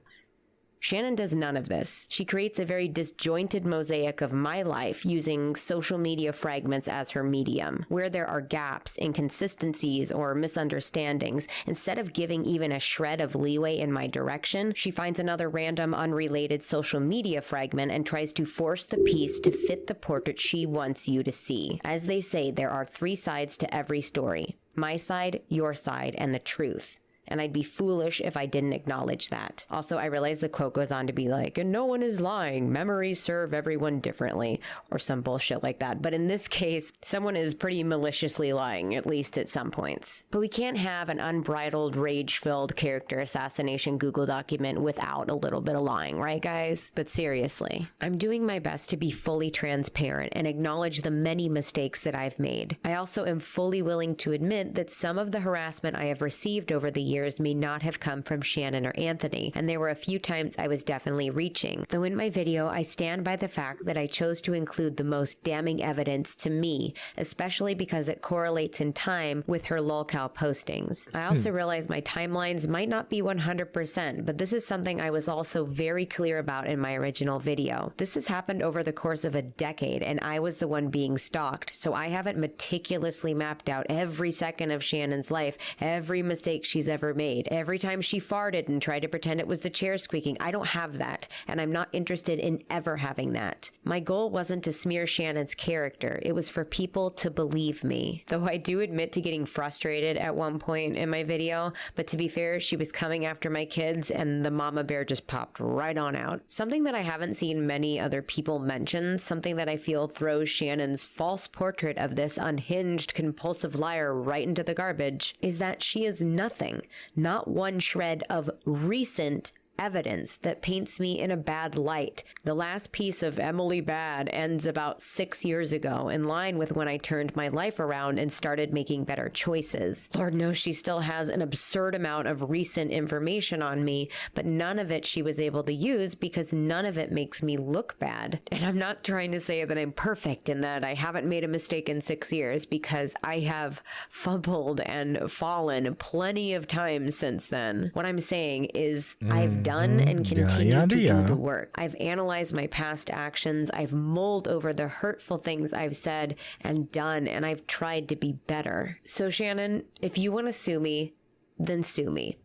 S5: Shannon does none of this. She creates a very disjointed mosaic of my life using social media fragments as her medium. Where there are gaps, inconsistencies, or misunderstandings, instead of giving even a shred of leeway in my direction, she finds another random, unrelated social media fragment and tries to force the piece to fit the portrait she wants you to see. As they say, there are 3 sides to every story: my side, your side, and the truth. And I'd be foolish if I didn't acknowledge that. Also, I realize the quote goes on to be like, and no one is lying, memories serve everyone differently, or some bullshit like that. But in this case, someone is pretty maliciously lying, at least at some points. But we can't have an unbridled, rage-filled character assassination Google document without a little bit of lying, right guys? But seriously, I'm doing my best to be fully transparent and acknowledge the many mistakes that I've made. I also am fully willing to admit that some of the harassment I have received over the years may not have come from Shannon or Anthony, and there were a few times I was definitely reaching. Though in my video, I stand by the fact that I chose to include the most damning evidence to me, especially because it correlates in time with her lolcow postings. I also realize my timelines might not be 100%, but this is something I was also very clear about in my original video. This has happened over the course of a decade, and I was the one being stalked, so I haven't meticulously mapped out every second of Shannon's life, every mistake she's ever made, every time she farted and tried to pretend it was the chair squeaking. I don't have that, and I'm not interested in ever having that. My goal wasn't to smear Shannon's character, it was for people to believe me. Though I do admit to getting frustrated at one point in my video, but to be fair, she was coming after my kids and the mama bear just popped right on out. Something that I haven't seen many other people mention, something that I feel throws Shannon's false portrait of this unhinged, compulsive liar right into the garbage, is that she is nothing, not one shred of recent evidence that paints me in a bad light. The last piece of Emily Bad ends about 6 years ago, in line with when I turned my life around and started making better choices. Lord knows she still has an absurd amount of recent information on me, but none of it she was able to use because none of it makes me look bad. And I'm not trying to say that I'm perfect and that I haven't made a mistake in 6 years, because I have fumbled and fallen plenty of times since then. What I'm saying is I've done and continue to do the work. I've analyzed my past actions. I've mulled over the hurtful things I've said and done, and I've tried to be better. So Shannon, if you want to sue me, then sue me.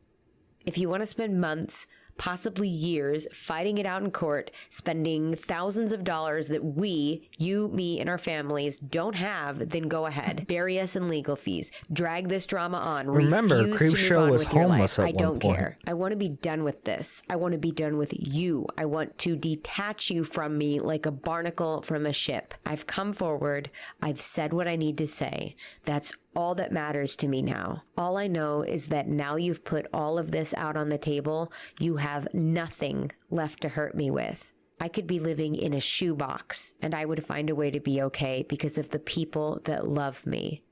S5: If you want to spend months, possibly years, fighting it out in court, spending thousands of dollars that we, you, me, and our families don't have, then go ahead. Bury us in legal fees. Drag this drama on.
S1: Remember, Creepshow was homeless at
S5: I don't
S1: one point.
S5: care. I want to be done with this. I want to be done with you. I want to detach you from me like a barnacle from a ship. I've come forward. I've said what I need to say. That's all that matters to me now. All I know is that now you've put all of this out on the table, you have nothing left to hurt me with. I could be living in a shoebox, and I would find a way to be okay because of the people that love me.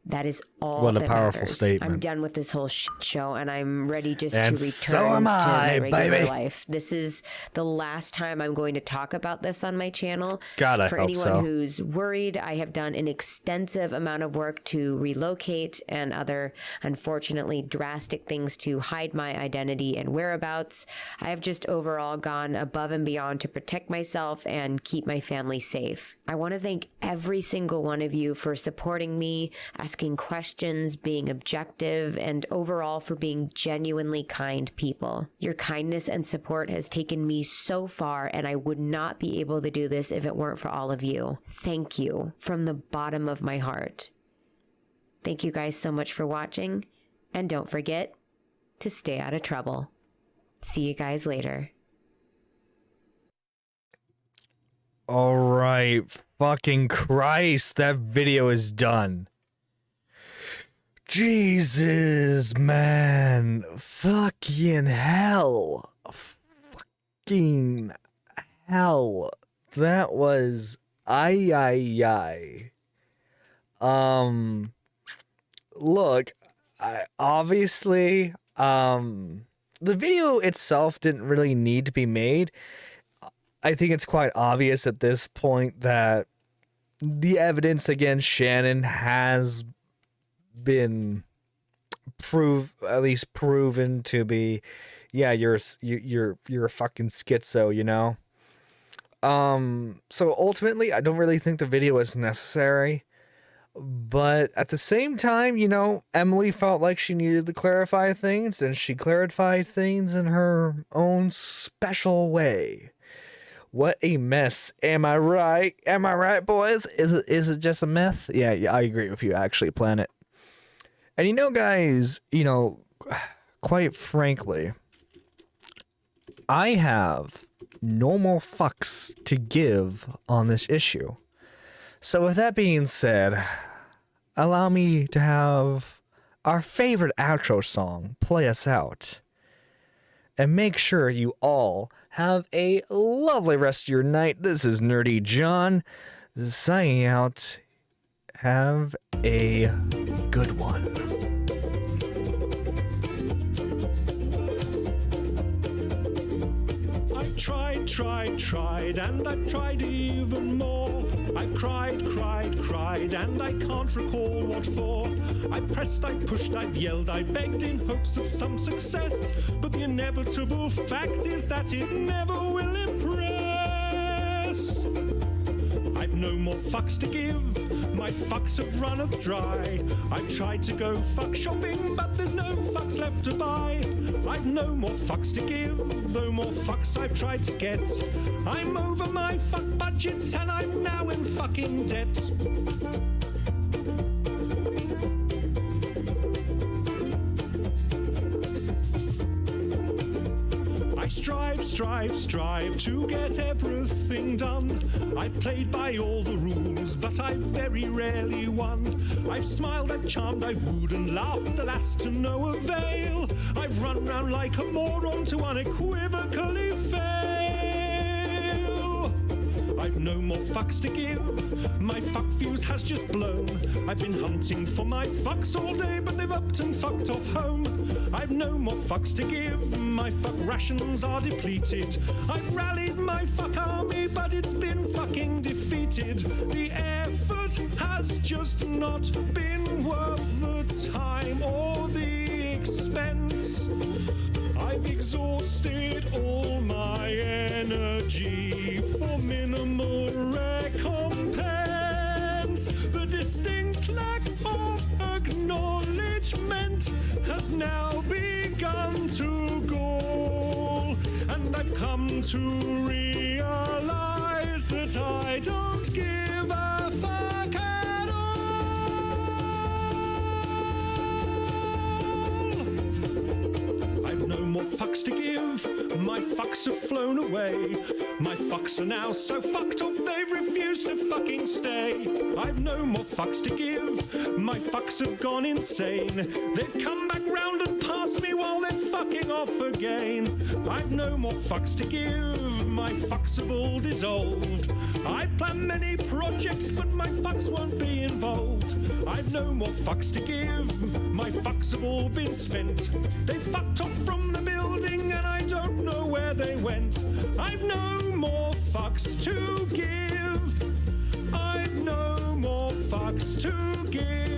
S5: That is all
S1: What a
S5: that
S1: powerful
S5: matters.
S1: statement.
S5: I'm done with this whole shit show, and I'm ready just
S1: And
S5: to return
S1: so am
S5: to
S1: I,
S5: my regular
S1: baby.
S5: life. This is the last time I'm going to talk about this on my channel.
S1: God, I
S5: For
S1: hope
S5: anyone
S1: so.
S5: who's worried, I have done an extensive amount of work to relocate and other, unfortunately, drastic things to hide my identity and whereabouts. I have just overall gone above and beyond to protect myself and keep my family safe. I want to thank every single one of you for supporting me, asking questions, being objective, and overall for being genuinely kind people. Your kindness and support has taken me so far, and I would not be able to do this if it weren't for all of you. Thank you from the bottom of my heart. Thank you guys so much for watching, and don't forget to stay out of trouble. See you guys later.
S1: All right, fucking Christ, that video is done. Jesus, man. Fucking hell. Fucking hell. That was ay. Look, obviously, the video itself didn't really need to be made. I think it's quite obvious at this point that the evidence against Shannon has been at least proven to be, yeah, you're a fucking schizo, you know. So ultimately, I don't really think the video is necessary, but at the same time, you know, Emily felt like she needed to clarify things, and she clarified things in her own special way. What a mess. Am I right? Am I right, boys? Is it just a mess? Yeah, I agree with you, actually, Planet. And you know, guys, you know, quite frankly, I have no more fucks to give on this issue. So with that being said, allow me to have our favorite outro song play us out. And make sure you all have a lovely rest of your night. This is Nerdy John signing out. Have a good one.
S19: I've tried, and I've tried even more. I've cried, and I can't recall what for. I pressed, I pushed, I've yelled, I begged in hopes of some success. But the inevitable fact is that it never will impress. I've no more fucks to give, my fucks have runneth dry. I've tried to go fuck shopping, but there's no fucks left to buy. I've no more fucks to give, no more fucks I've tried to get. I'm over my fuck budget and I'm now in fucking debt. I strive to get everything done. I've played by all the rules, but I've very rarely won. I've smiled, I've charmed, I've wooed and laughed, alas to no avail. I've run round like a moron to unequivocally fail. I've no more fucks to give, my fuck fuse has just blown. I've been hunting for my fucks all day, but they've upped and fucked off home. I've no more fucks to give, my fuck rations are depleted. I've rallied my fuck army, but it's been fucking defeated. The effort has just not been worth the time or the expense. I've exhausted all my energy for minimal recompense. The distinct lack of acknowledgement has now begun to gall, and I've come to realize that I don't give a fuck at all. I've no more fucks to give, my fucks have flown away. My fucks are now so fucked off they refuse to fucking stay. I've no more fucks to give, my fucks have gone insane. They've come back round and passed me while they're fucking off again. I've no more fucks to give, my fucks have all dissolved. I plan many projects, but my fucks won't be involved. I've no more fucks to give, my fucks have all been spent. They fucked off from the building and I don't know where they went. I've no more fucks to give, I've no more fucks to give.